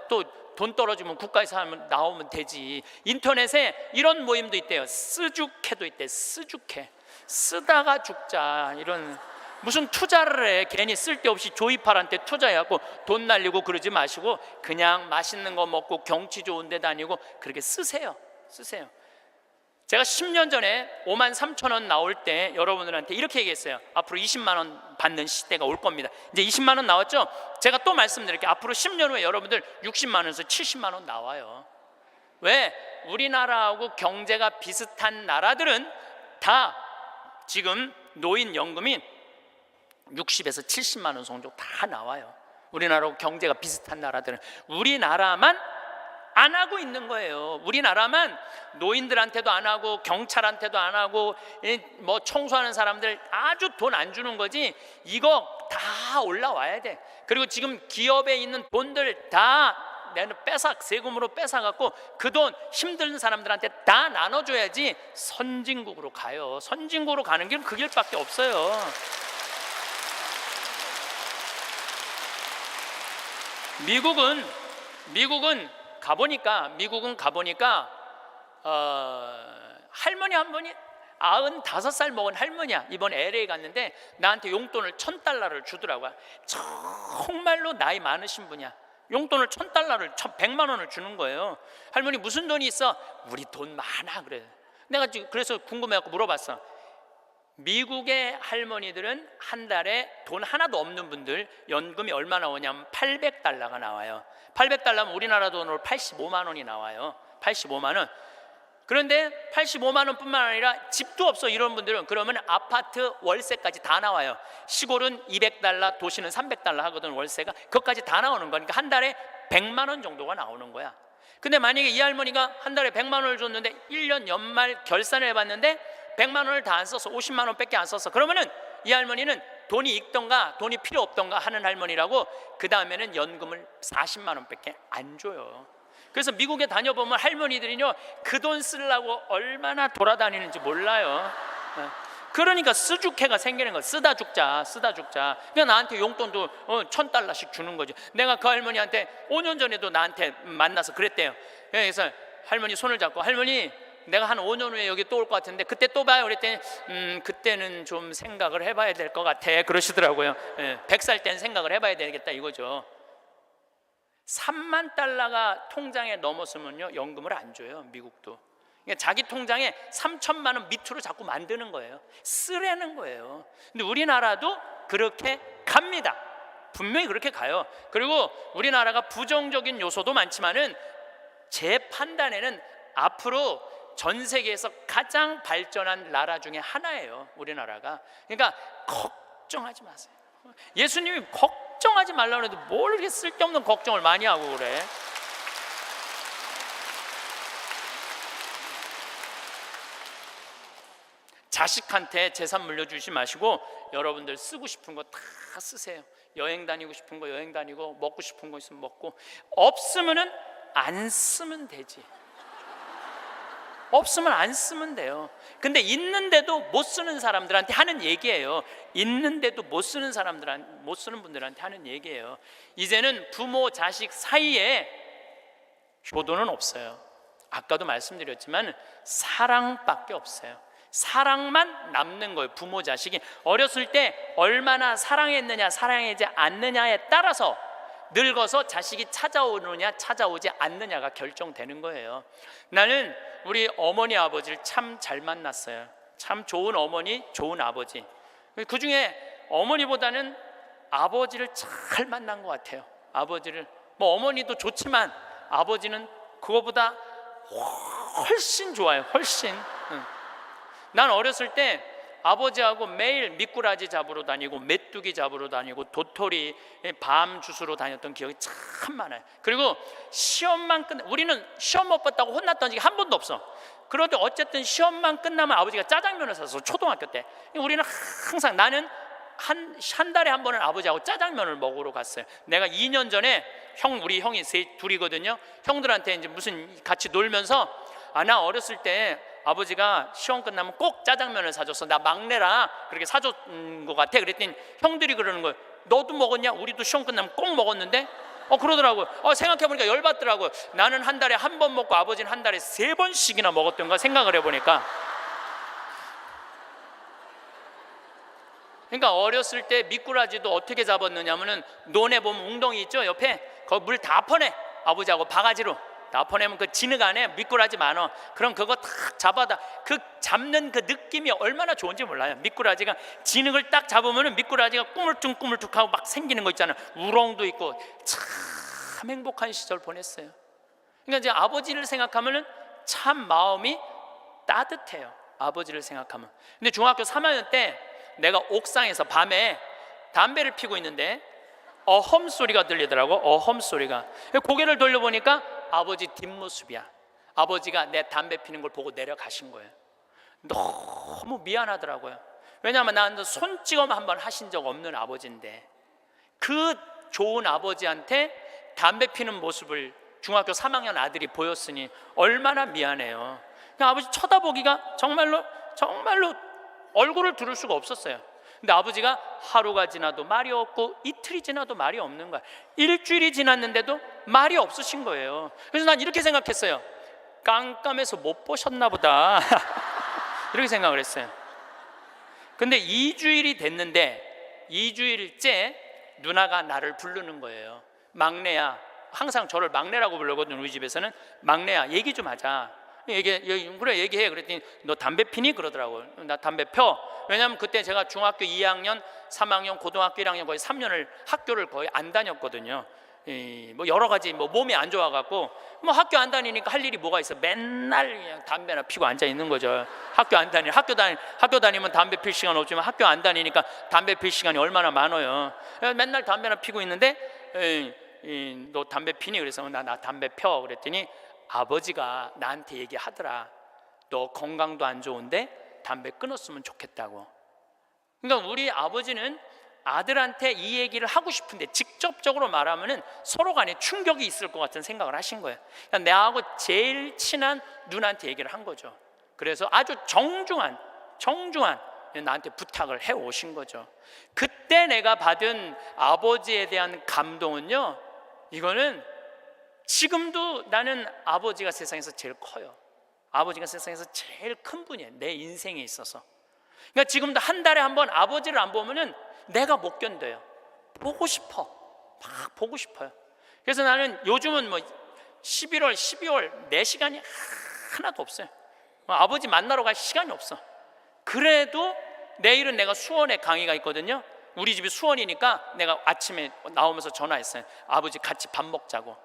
A: 또 돈 떨어지면 국가에서 하면 나오면 되지. 인터넷에 이런 모임도 있대요. 쓰죽해도 있대. 쓰죽해. 쓰다가 죽자. 이런 무슨 투자를 해. 괜히 쓸데없이 조이팔한테 투자해갖고 돈 날리고 그러지 마시고 그냥 맛있는 거 먹고 경치 좋은 데 다니고 그렇게 쓰세요. 제가 10년 전에 53,000원 나올 때 여러분들한테 이렇게 얘기했어요. 앞으로 20만 원 받는 시대가 올 겁니다. 이제 20만 원 나왔죠? 제가 또 말씀드릴게요. 앞으로 10년 후에 여러분들 60만 원에서 70만 원 나와요. 왜? 우리나라하고 경제가 비슷한 나라들은 다 지금 노인연금이 60에서 70만 원 정도 다 나와요. 우리나라하고 경제가 비슷한 나라들은. 우리나라만 안 하고 있는 거예요. 우리나라만 노인들한테도 안 하고 경찰한테도 안 하고 뭐 청소하는 사람들 아주 돈 안 주는 거지. 이거 다 올라와야 돼. 그리고 지금 기업에 있는 돈들 다 내는 세금으로 뺏어갖고 그 돈 힘든 사람들한테 다 나눠줘야지 선진국으로 가요. 선진국으로 가는 길은 그 길밖에 없어요. 미국은 가보니까 할머니 한 분이 95살 먹은 할머니야. 이번 LA 갔는데 나한테 용돈을 $1,000를 주더라고요. 정말로 나이 많으신 분이야. 용돈을 $1,000를 100만 원을 주는 거예요. 할머니 무슨 돈이 있어? 우리 돈 많아. 그래. 내가 지금 그래서 궁금해갖고 물어봤어. 미국의 할머니들은 한 달에 돈 하나도 없는 분들 연금이 얼마 나오냐면 $800가 나와요. $800면 우리나라 돈으로 85만 원이 나와요. 85만 원. 그런데 85만 원뿐만 아니라 집도 없어 이런 분들은 그러면 아파트 월세까지 다 나와요. 시골은 $200, 도시는 $300 하거든 월세가. 그것까지 다 나오는 거니까 한 달에 100만 원 정도가 나오는 거야. 근데 만약에 이 할머니가 한 달에 100만 원을 줬는데 1년 연말 결산을 해봤는데 100만 원을 다 안 써서 50만 원밖에 안 썼어. 그러면은 이 할머니는 돈이 있던가 돈이 필요 없던가 하는 할머니라고. 그 다음에는 연금을 40만 원밖에 안 줘요. 그래서 미국에 다녀보면 할머니들이요 그 돈 쓰려고 얼마나 돌아다니는지 몰라요. 그러니까 쓰죽해가 생기는 거야. 쓰다 죽자. 그냥 나한테 용돈도 $1,000씩 주는 거죠. 내가 그 할머니한테 5년 전에도 나한테 만나서 그랬대요. 그래서 할머니 손을 잡고 할머니 내가 한 5년 후에 여기 또 올 것 같은데 그때 또 봐요. 그랬더니 그때는 좀 생각을 해봐야 될 것 같아 그러시더라고요. 100살 때는 생각을 해봐야 되겠다 이거죠. $30,000가 통장에 넘었으면요 연금을 안 줘요. 미국도. 그러니까 자기 통장에 3,000만 원 밑으로 자꾸 만드는 거예요. 쓰라는 거예요. 근데 우리나라도 그렇게 갑니다. 분명히 그렇게 가요. 그리고 우리나라가 부정적인 요소도 많지만은 제 판단에는 앞으로 전 세계에서 가장 발전한 나라 중에 하나예요. 우리나라가. 그러니까 걱정하지 마세요. 예수님이 걱정하지 말라고 해도 뭘 이렇게 쓸데없는 걱정을 많이 하고 그래. 자식한테 재산 물려주지 마시고 여러분들 쓰고 싶은 거 다 쓰세요. 여행 다니고 싶은 거 여행 다니고 먹고 싶은 거 있으면 먹고 없으면은 안 쓰면 되지. 없으면 안 쓰면 돼요. 근데 있는데도 못 쓰는 사람들한테 하는 얘기예요. 있는데도 못 쓰는 분들한테 하는 얘기예요. 이제는 부모 자식 사이에 효도는 없어요. 아까도 말씀드렸지만 사랑밖에 없어요. 사랑만 남는 거예요. 부모 자식이 어렸을 때 얼마나 사랑했느냐 사랑하지 않느냐에 따라서 늙어서 자식이 찾아오느냐 찾아오지 않느냐가 결정되는 거예요. 나는 우리 어머니 아버지를 참 잘 만났어요. 참 좋은 어머니 좋은 아버지. 그 중에 어머니보다는 아버지를 잘 만난 것 같아요. 아버지를 뭐 어머니도 좋지만 아버지는 그거보다 훨씬 좋아요. 훨씬. 난 어렸을 때 아버지하고 매일 미꾸라지 잡으러 다니고 메뚜기 잡으러 다니고 도토리 밤 주스러 다녔던 기억이 참 많아요. 그리고 시험만 우리는 시험 못 봤다고 혼났던 적이 한 번도 없어. 그런데 어쨌든 시험만 끝나면 아버지가 짜장면을 사서 초등학교 때 우리는 항상 나는 한 달에 한 번은 아버지하고 짜장면을 먹으러 갔어요. 내가 2년 전에 우리 형이 둘이거든요. 형들한테 이제 무슨 같이 놀면서 나 어렸을 때 아버지가 시험 끝나면 꼭 짜장면을 사줬어. 나 막내라 그렇게 사줬는 것 같아. 그랬더니 형들이 그러는 거예요. 너도 먹었냐? 우리도 시험 끝나면 꼭 먹었는데. 그러더라고요. 생각해보니까 열받더라고요. 나는 한 달에 한 번 먹고 아버지는 한 달에 3번씩이나 먹었던가 생각을 해보니까. 그러니까 어렸을 때 미꾸라지도 어떻게 잡았느냐면은 논에 보면 웅덩이 있죠, 옆에. 거기 물 다 퍼내. 아버지하고 바가지로 다 퍼내면 그 진흙 안에 미꾸라지 많아. 그럼 그거 탁 잡아다 그 잡는 그 느낌이 얼마나 좋은지 몰라요. 미꾸라지가 진흙을 딱 잡으면은 미꾸라지가 꾸물쭉꾸물쭉하고 막 생기는 거 있잖아요. 우렁도 있고 참 행복한 시절 보냈어요. 그러니까 이제 아버지를 생각하면은 참 마음이 따뜻해요. 아버지를 생각하면. 근데 중학교 3학년 때 내가 옥상에서 밤에 담배를 피고 있는데 어험 소리가 들리더라고. 어험 소리가. 고개를 돌려보니까 아버지 뒷모습이야. 아버지가 내 담배 피는 걸 보고 내려가신 거예요. 너무 미안하더라고요. 왜냐하면 나는 손찌검 한번 하신 적 없는 아버지인데 그 좋은 아버지한테 담배 피는 모습을 중학교 3학년 아들이 보였으니 얼마나 미안해요. 그냥 아버지 쳐다보기가 정말로 얼굴을 들을 수가 없었어요. 근데 아버지가 하루가 지나도 말이 없고 이틀이 지나도 말이 없는 거야. 일주일이 지났는데도 말이 없으신 거예요. 그래서 난 이렇게 생각했어요. 깜깜해서 못 보셨나 보다. 이렇게 생각을 했어요. 근데 2주일이 됐는데 2주일째 누나가 나를 부르는 거예요. 막내야. 항상 저를 막내라고 부르거든. 우리 집에서는. 막내야, 얘기 좀 하자. 그래 얘기해. 그랬더니 너 담배 피니? 그러더라고요. 나 담배 펴. 왜냐하면 그때 제가 중학교 2학년 3학년 고등학교 1학년 거의 3년을 학교를 거의 안 다녔거든요. 뭐 여러 가지 몸이 안 좋아갖고 학교 안 다니니까 할 일이 뭐가 있어. 맨날 그냥 담배나 피고 앉아 있는 거죠. 학교 다니면 담배 필 시간 없지만 학교 안 다니니까 담배 필 시간이 얼마나 많아요. 맨날 담배나 피고 있는데 너 담배 피니? 그래서 나 담배 펴. 그랬더니 아버지가 나한테 얘기하더라. 너 건강도 안 좋은데 담배 끊었으면 좋겠다고. 그러니까 우리 아버지는 아들한테 이 얘기를 하고 싶은데 직접적으로 말하면은 서로 간에 충격이 있을 것 같은 생각을 하신 거예요. 그러니까 나하고 제일 친한 누나한테 얘기를 한 거죠. 그래서 아주 정중한 나한테 부탁을 해 오신 거죠. 그때 내가 받은 아버지에 대한 감동은요, 이거는 지금도 나는 아버지가 세상에서 제일 커요. 아버지가 세상에서 제일 큰 분이에요. 내 인생에 있어서. 그러니까 지금도 한 달에 한 번 아버지를 안 보면은 내가 못 견뎌요. 보고 싶어. 막 보고 싶어요. 그래서 나는 요즘은 11월, 12월 내 시간이 하나도 없어요. 아버지 만나러 갈 시간이 없어. 그래도 내일은 내가 수원에 강의가 있거든요. 우리 집이 수원이니까 내가 아침에 나오면서 전화했어요. 아버지 같이 밥 먹자고.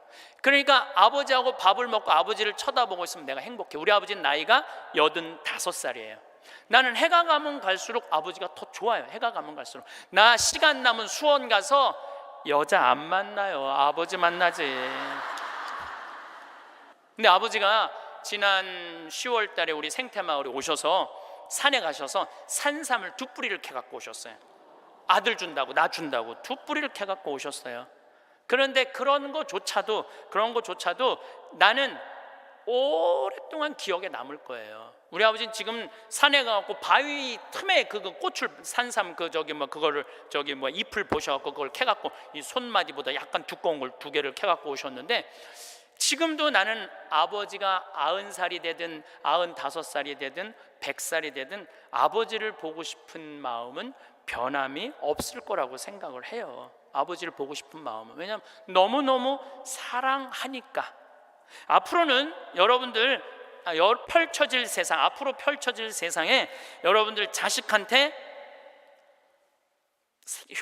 A: 그러니까 아버지하고 밥을 먹고 아버지를 쳐다보고 있으면 내가 행복해. 우리 아버지는 나이가 85살이에요. 나는 해가 가면 갈수록 아버지가 더 좋아요. 해가 가면 갈수록. 나 시간 남은 수원 가서 여자 안 만나요. 아버지 만나지. 근데 아버지가 지난 10월 달에 우리 생태마을에 오셔서 산에 가셔서 산삼을 2뿌리를 캐갖고 오셨어요. 아들 준다고, 나 준다고 2뿌리를 캐갖고 오셨어요. 그런데 그런 거조차도 나는 오랫동안 기억에 남을 거예요. 우리 아버지는 지금 산에 가갖고 바위 틈에 그 꽃을 산삼 그거를 잎을 보셔갖고 그걸 캐갖고 이 손마디보다 약간 두꺼운 걸 2개를 캐갖고 오셨는데, 지금도 나는 아버지가 90살이 되든 95살이 되든 100살이 되든 아버지를 보고 싶은 마음은 변함이 없을 거라고 생각을 해요. 아버지를 보고 싶은 마음은. 왜냐하면 너무너무 사랑하니까. 앞으로는 여러분들 앞으로 펼쳐질 세상에 여러분들 자식한테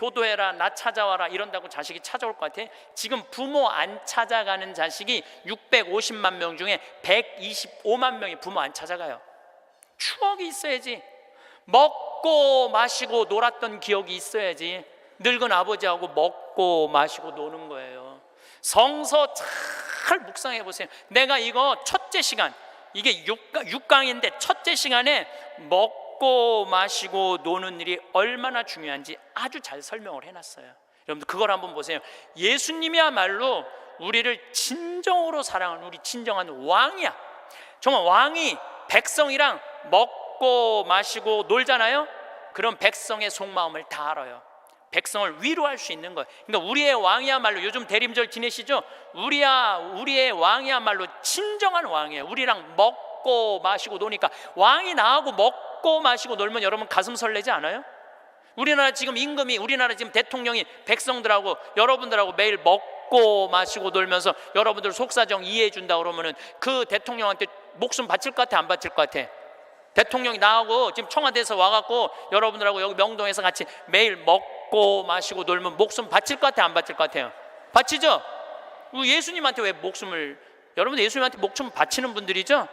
A: 효도해라, 나 찾아와라 이런다고 자식이 찾아올 것 같아? 지금 부모 안 찾아가는 자식이 650만 명 중에 125만 명이 부모 안 찾아가요. 추억이 있어야지. 먹고 마시고 놀았던 기억이 있어야지. 늙은 아버지하고 먹고 마시고 노는 거예요. 성서 잘 묵상해 보세요. 내가 이거 첫째 시간, 이게 6강인데 첫째 시간에 먹고 마시고 노는 일이 얼마나 중요한지 아주 잘 설명을 해놨어요. 여러분들 그걸 한번 보세요. 예수님이야말로 우리를 진정으로 사랑하는 우리 진정한 왕이야. 정말 왕이 백성이랑 먹고 마시고 놀잖아요. 그럼 백성의 속마음을 다 알아요. 백성을 위로할 수 있는 거예요. 그러니까 우리의 왕이야말로, 요즘 대림절 지내시죠? 우리의 왕이야말로 진정한 왕이에요. 우리랑 먹고 마시고 노니까. 왕이 나하고 먹고 마시고 놀면 여러분 가슴 설레지 않아요? 우리나라 지금 임금이, 우리나라 지금 대통령이 백성들하고 여러분들하고 매일 먹고 마시고 놀면서 여러분들 속사정 이해해 준다 그러면은 그 대통령한테 목숨 바칠 것 같아, 안 바칠 것 같아? 대통령이 나하고 지금 청와대에서 와갖고 여러분들하고 여기 명동에서 같이 매일 먹고 마시고 놀면 목숨 바칠 것 같아, 안 바칠 것 같아요? 바치죠? 예수님한테 왜 목숨을, 여러분 예수님한테 목숨 바치는 분들이죠?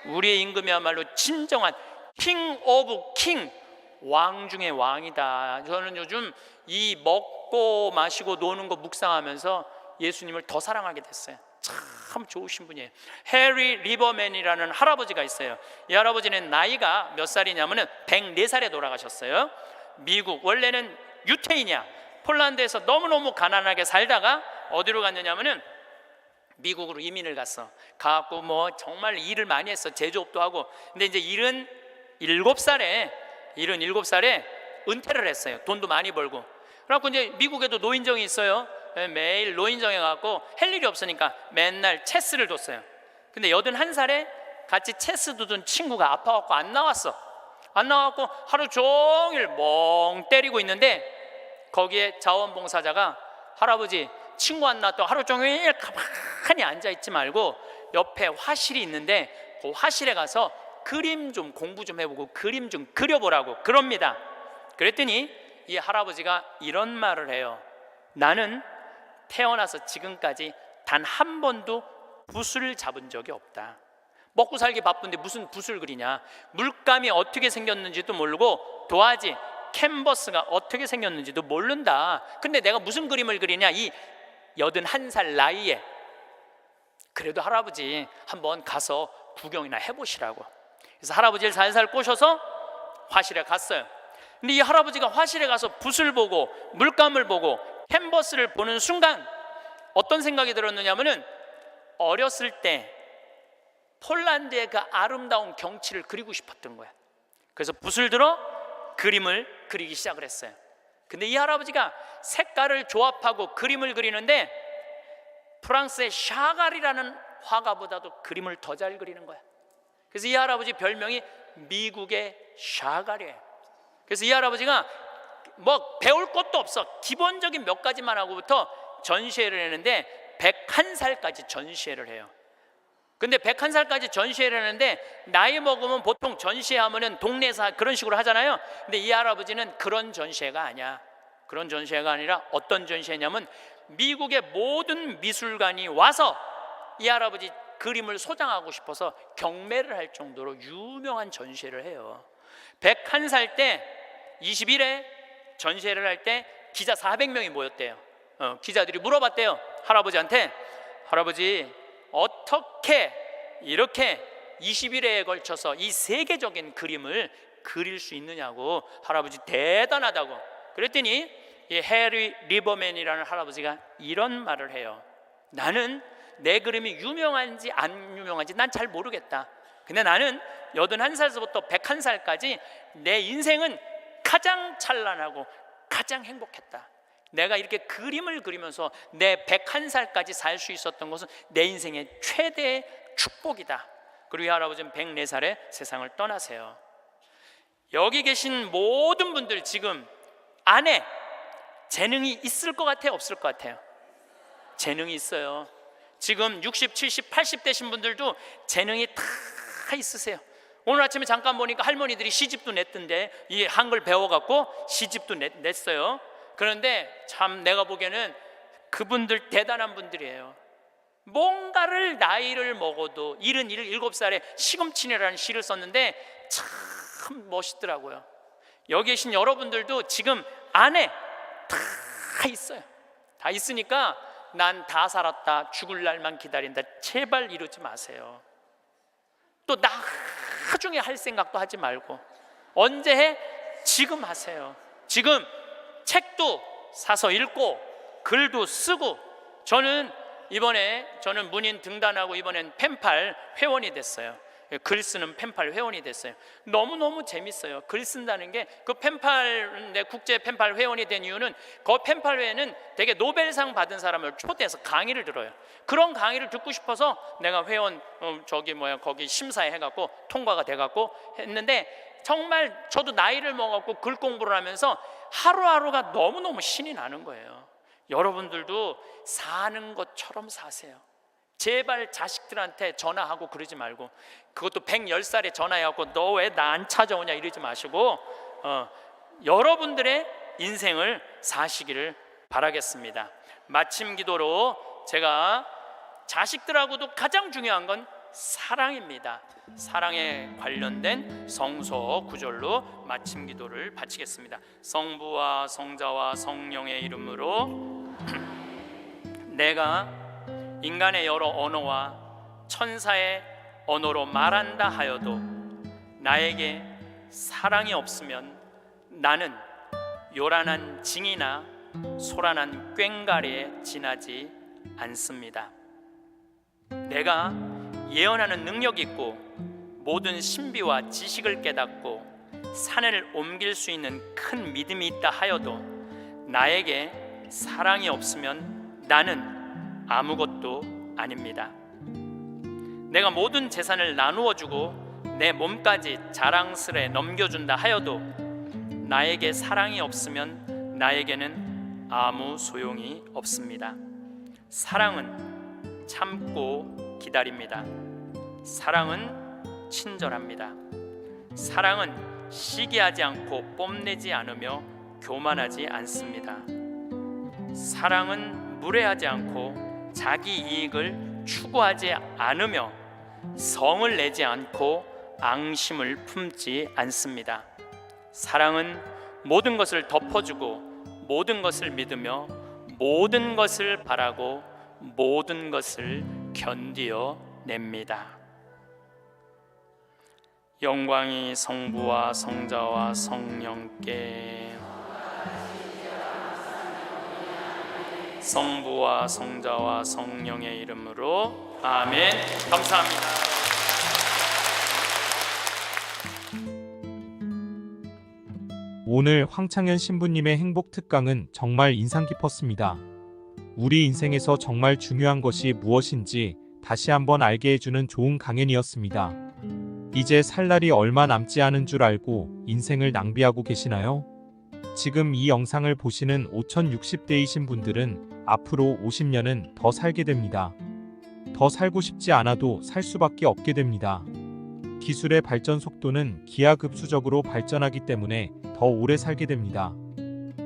A: 우리의 임금이야말로 진정한 킹 오브 킹, 왕 중의 왕이다. 저는 요즘 이 먹고 마시고 노는 거 묵상하면서 예수님을 더 사랑하게 됐어요. 참 좋으신 분이에요. 해리 리버맨이라는 할아버지가 있어요. 이 할아버지는 나이가 몇 살이냐면은 104살에 돌아가셨어요. 미국, 원래는 유태인이야. 폴란드에서 너무너무 가난하게 살다가 어디로 갔느냐면은 미국으로 이민을 갔어. 가갖고 뭐 정말 일을 많이 했어. 제조업도 하고. 근데 이제 77살에 은퇴를 했어요. 돈도 많이 벌고. 그래갖고 이제 미국에도 노인정이 있어요. 매일 노인정에 가갖고 할 일이 없으니까 맨날 체스를 뒀어요. 근데 81살에 같이 체스 두던 친구가 아파갖고 안 나왔어. 안 나와갖고 하루 종일 멍 때리고 있는데 거기에 자원봉사자가, 할아버지 친구 안 나왔다고 하루 종일 가만히 앉아있지 말고 옆에 화실이 있는데 그 화실에 가서 그림 좀 공부 좀 해보고 그림 좀 그려보라고 그럽니다. 그랬더니 이 할아버지가 이런 말을 해요. 나는 태어나서 지금까지 단 한 번도 붓을 잡은 적이 없다. 먹고 살기 바쁜데 무슨 붓을 그리냐. 물감이 어떻게 생겼는지도 모르고 도화지, 캔버스가 어떻게 생겼는지도 모른다. 근데 내가 무슨 그림을 그리냐, 이 81살 나이에. 그래도 할아버지 한번 가서 구경이나 해보시라고. 그래서 할아버지를 살살 꼬셔서 화실에 갔어요. 근데 이 할아버지가 화실에 가서 붓을 보고 물감을 보고 캔버스를 보는 순간 어떤 생각이 들었느냐면은 어렸을 때 폴란드의 그 아름다운 경치를 그리고 싶었던 거야. 그래서 붓을 들어 그림을 그리기 시작을 했어요. 근데 이 할아버지가 색깔을 조합하고 그림을 그리는데 프랑스의 샤갈이라는 화가보다도 그림을 더 잘 그리는 거야. 그래서 이 할아버지 별명이 미국의 샤갈이에요. 그래서 이 할아버지가 뭐 배울 것도 없어. 기본적인 몇 가지만 하고부터 전시회를 했는데 101살까지 전시회를 해요. 근데 101살까지 전시회를 하는데 나이 먹으면 보통 전시회하면은 동네에서 그런 식으로 하잖아요. 근데 이 할아버지는 그런 전시회가 아니야. 그런 전시회가 아니라 어떤 전시회냐면 미국의 모든 미술관이 와서 이 할아버지 그림을 소장하고 싶어서 경매를 할 정도로 유명한 전시회를 해요. 101살 때 20일에 전시회를 할 때 기자 400명이 모였대요. 기자들이 물어봤대요. 할아버지한테, 할아버지 어떻게 이렇게 20일에 걸쳐서 이 세계적인 그림을 그릴 수 있느냐고. 할아버지 대단하다고. 그랬더니 이 해리 리버맨이라는 할아버지가 이런 말을 해요. 나는 내 그림이 유명한지 안 유명한지 난 잘 모르겠다. 근데 나는 81살부터 101살까지 내 인생은 가장 찬란하고 가장 행복했다. 내가 이렇게 그림을 그리면서 내 101살까지 살 수 있었던 것은 내 인생의 최대의 축복이다. 그리고 이 할아버지는 104살에 세상을 떠나세요. 여기 계신 모든 분들 지금 안에 재능이 있을 것 같아요, 없을 것 같아요? 재능이 있어요. 지금 60, 70, 80 되신 분들도 재능이 다 있으세요. 오늘 아침에 잠깐 보니까 할머니들이 시집도 냈던데, 이 한글 배워갖고 시집도 냈어요. 그런데 참 내가 보기에는 그분들 대단한 분들이에요. 뭔가를 나이를 먹어도 77살에 시금치네라는 시를 썼는데 참 멋있더라고요. 여기 계신 여러분들도 지금 안에 다 있어요. 다 있으니까 난 다 살았다, 죽을 날만 기다린다, 제발 이러지 마세요. 또 나중에 할 생각도 하지 말고 언제 해? 지금 하세요. 지금 책도 사서 읽고 글도 쓰고, 저는 문인 등단하고 이번엔 펜팔 회원이 됐어요. 글 쓰는 펜팔 회원이 됐어요. 너무너무 재밌어요. 글 쓴다는 게. 그 펜팔, 내 국제 펜팔 회원이 된 이유는 그 펜팔 회에는 되게 노벨상 받은 사람을 초대해서 강의를 들어요. 그런 강의를 듣고 싶어서 내가 회원 거기 심사해 해갖고 통과가 돼갖고 했는데, 정말 저도 나이를 먹었고 글 공부를 하면서 하루하루가 너무너무 신이 나는 거예요. 여러분들도 사는 것처럼 사세요. 제발 자식들한테 전화하고 그러지 말고, 그것도 110살에 전화해갖고 너 왜 나 안 찾아오냐 이러지 마시고 여러분들의 인생을 사시기를 바라겠습니다. 마침 기도로 제가 자식들하고도 가장 중요한 건 사랑입니다. 사랑에 관련된 성서 구절로 마침 기도를 바치겠습니다. 성부와 성자와 성령의 이름으로 내가 인간의 여러 언어와 천사의 언어로 말한다 하여도 나에게 사랑이 없으면 나는 요란한 징이나 소란한 꽹과리에 지나지 않습니다. 내가 예언하는 능력 있고 모든 신비와 지식을 깨닫고 산을 옮길 수 있는 큰 믿음이 있다 하여도 나에게 사랑이 없으면 나는 아무것도 아닙니다. 내가 모든 재산을 나누어 주고 내 몸까지 자랑스레 넘겨준다 하여도 나에게 사랑이 없으면 나에게는 아무 소용이 없습니다. 사랑은 참고 기다립니다. 사랑은 친절합니다. 사랑은 시기하지 않고 뽐내지 않으며 교만하지 않습니다. 사랑은 무례하지 않고 자기 이익을 추구하지 않으며 성을 내지 않고 앙심을 품지 않습니다. 사랑은 모든 것을 덮어주고 모든 것을 믿으며 모든 것을 바라고 모든 것을 견디어 냅니다. 영광이 성부와 성자와 성령께, 성부와 성자와 성령의 이름으로 아멘. 감사합니다.
B: 오늘 황창현 신부님의 행복 특강은 정말 인상 깊었습니다. 우리 인생에서 정말 중요한 것이 무엇인지 다시 한번 알게 해주는 좋은 강연이었습니다. 이제 살 날이 얼마 남지 않은 줄 알고 인생을 낭비하고 계시나요? 지금 이 영상을 보시는 5060대이신 분들은 앞으로 50년은 더 살게 됩니다. 더 살고 싶지 않아도 살 수밖에 없게 됩니다. 기술의 발전 속도는 기하급수적으로 발전하기 때문에 더 오래 살게 됩니다.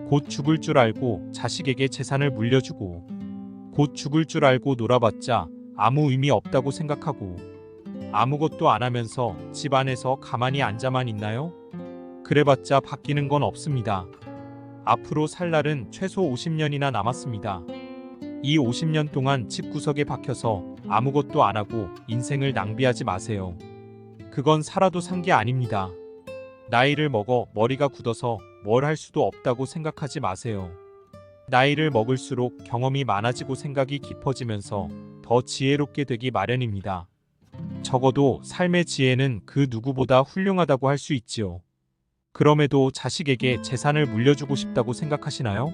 B: 곧 죽을 줄 알고 자식에게 재산을 물려주고, 곧 죽을 줄 알고 놀아봤자 아무 의미 없다고 생각하고, 아무것도 안 하면서 집 안에서 가만히 앉아만 있나요? 그래봤자 바뀌는 건 없습니다. 앞으로 살 날은 최소 50년이나 남았습니다. 이 50년 동안 집구석에 박혀서 아무것도 안 하고 인생을 낭비하지 마세요. 그건 살아도 산 게 아닙니다. 나이를 먹어 머리가 굳어서 뭘 할 수도 없다고 생각하지 마세요. 나이를 먹을수록 경험이 많아지고 생각이 깊어지면서 더 지혜롭게 되기 마련입니다. 적어도 삶의 지혜는 그 누구보다 훌륭하다고 할 수 있지요. 그럼에도 자식에게 재산을 물려주고 싶다고 생각하시나요?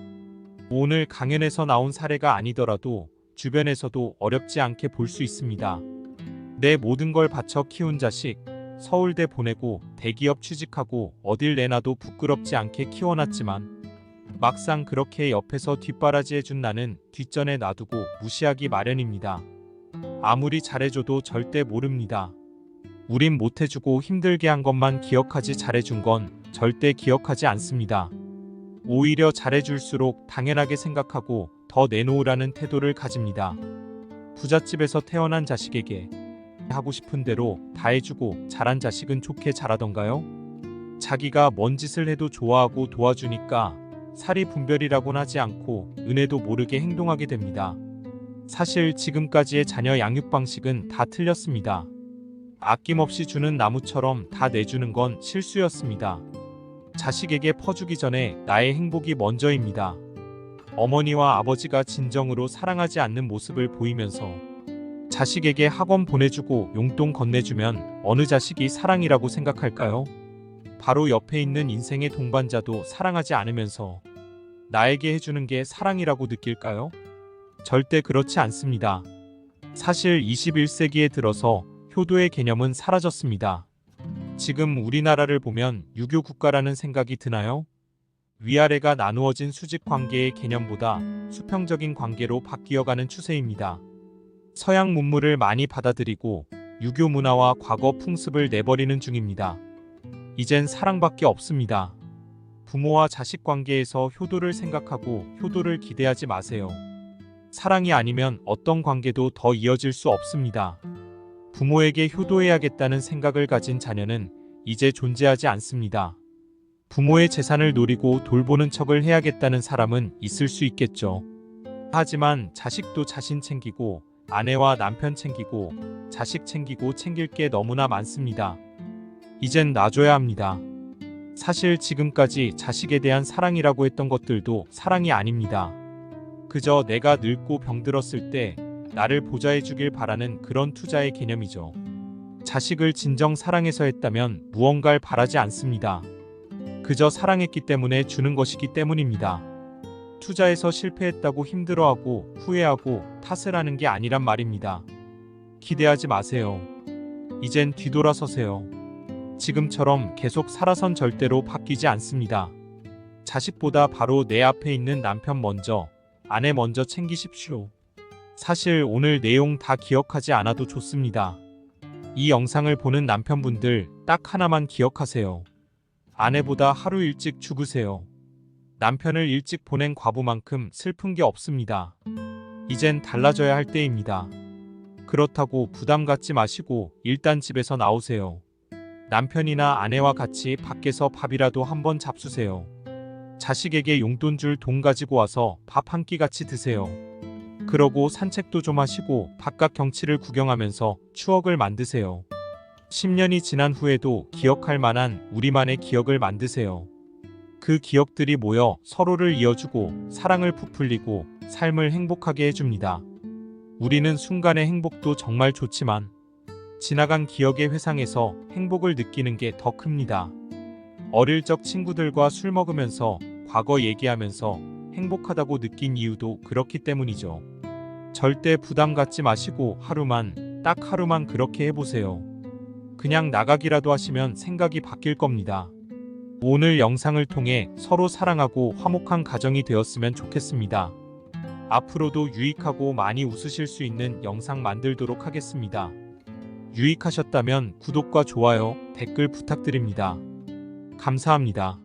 B: 오늘 강연에서 나온 사례가 아니더라도 주변에서도 어렵지 않게 볼 수 있습니다. 내 모든 걸 바쳐 키운 자식, 서울대 보내고 대기업 취직하고 어딜 내놔도 부끄럽지 않게 키워놨지만 막상 그렇게 옆에서 뒷바라지해준 나는 뒷전에 놔두고 무시하기 마련입니다. 아무리 잘해줘도 절대 모릅니다. 우린 못해주고 힘들게 한 것만 기억하지 잘해준 건 절대 기억하지 않습니다. 오히려 잘해줄수록 당연하게 생각하고 더 내놓으라는 태도를 가집니다. 부잣집에서 태어난 자식에게 하고 싶은 대로 다 해주고 자란 자식은 좋게 자라던가요? 자기가 뭔 짓을 해도 좋아하고 도와주니까 사리 분별이라곤 하지 않고 은혜도 모르게 행동하게 됩니다. 사실 지금까지의 자녀 양육 방식은 다 틀렸습니다. 아낌없이 주는 나무처럼 다 내주는 건 실수였습니다. 자식에게 퍼주기 전에 나의 행복이 먼저입니다. 어머니와 아버지가 진정으로 사랑하지 않는 모습을 보이면서 자식에게 학원 보내주고 용돈 건네주면 어느 자식이 사랑이라고 생각할까요? 바로 옆에 있는 인생의 동반자도 사랑하지 않으면서 나에게 해주는 게 사랑이라고 느낄까요? 절대 그렇지 않습니다. 사실 21세기에 들어서 효도의 개념은 사라졌습니다. 지금 우리나라를 보면 유교 국가라는 생각이 드나요? 위아래가 나누어진 수직 관계의 개념보다 수평적인 관계로 바뀌어가는 추세입니다. 서양 문물을 많이 받아들이고 유교 문화와 과거 풍습을 내버리는 중입니다. 이젠 사랑밖에 없습니다. 부모와 자식 관계에서 효도를 생각하고 효도를 기대하지 마세요. 사랑이 아니면 어떤 관계도 더 이어질 수 없습니다. 부모에게 효도해야겠다는 생각을 가진 자녀는 이제 존재하지 않습니다. 부모의 재산을 노리고 돌보는 척을 해야겠다는 사람은 있을 수 있겠죠. 하지만 자식도 자신 챙기고 아내와 남편 챙기고 자식 챙기고 챙길 게 너무나 많습니다. 이젠 놔줘야 합니다. 사실 지금까지 자식에 대한 사랑이라고 했던 것들도 사랑이 아닙니다. 그저 내가 늙고 병들었을 때 나를 보좌해 주길 바라는 그런 투자의 개념이죠. 자식을 진정 사랑해서 했다면 무언가를 바라지 않습니다. 그저 사랑했기 때문에 주는 것이기 때문입니다. 투자해서 실패했다고 힘들어하고 후회하고 탓을 하는 게 아니란 말입니다. 기대하지 마세요. 이젠 뒤돌아서세요. 지금처럼 계속 살아선 절대로 바뀌지 않습니다. 자식보다 바로 내 앞에 있는 남편 먼저, 아내 먼저 챙기십시오. 사실 오늘 내용 다 기억하지 않아도 좋습니다. 이 영상을 보는 남편분들 딱 하나만 기억하세요. 아내보다 하루 일찍 죽으세요. 남편을 일찍 보낸 과부만큼 슬픈 게 없습니다. 이젠 달라져야 할 때입니다. 그렇다고 부담 갖지 마시고 일단 집에서 나오세요. 남편이나 아내와 같이 밖에서 밥이라도 한번 잡수세요. 자식에게 용돈 줄 돈 가지고 와서 밥 한 끼 같이 드세요. 그러고 산책도 좀 하시고 바깥 경치를 구경하면서 추억을 만드세요. 10년이 지난 후에도 기억할 만한 우리만의 기억을 만드세요. 그 기억들이 모여 서로를 이어주고 사랑을 부풀리고 삶을 행복하게 해줍니다. 우리는 순간의 행복도 정말 좋지만 지나간 기억의 회상에서 행복을 느끼는 게 더 큽니다. 어릴 적 친구들과 술 먹으면서 과거 얘기하면서 행복하다고 느낀 이유도 그렇기 때문이죠. 절대 부담 갖지 마시고 딱 하루만 그렇게 해보세요. 그냥 나가기라도 하시면 생각이 바뀔 겁니다. 오늘 영상을 통해 서로 사랑하고 화목한 가정이 되었으면 좋겠습니다. 앞으로도 유익하고 많이 웃으실 수 있는 영상 만들도록 하겠습니다. 유익하셨다면 구독과 좋아요, 댓글 부탁드립니다. 감사합니다.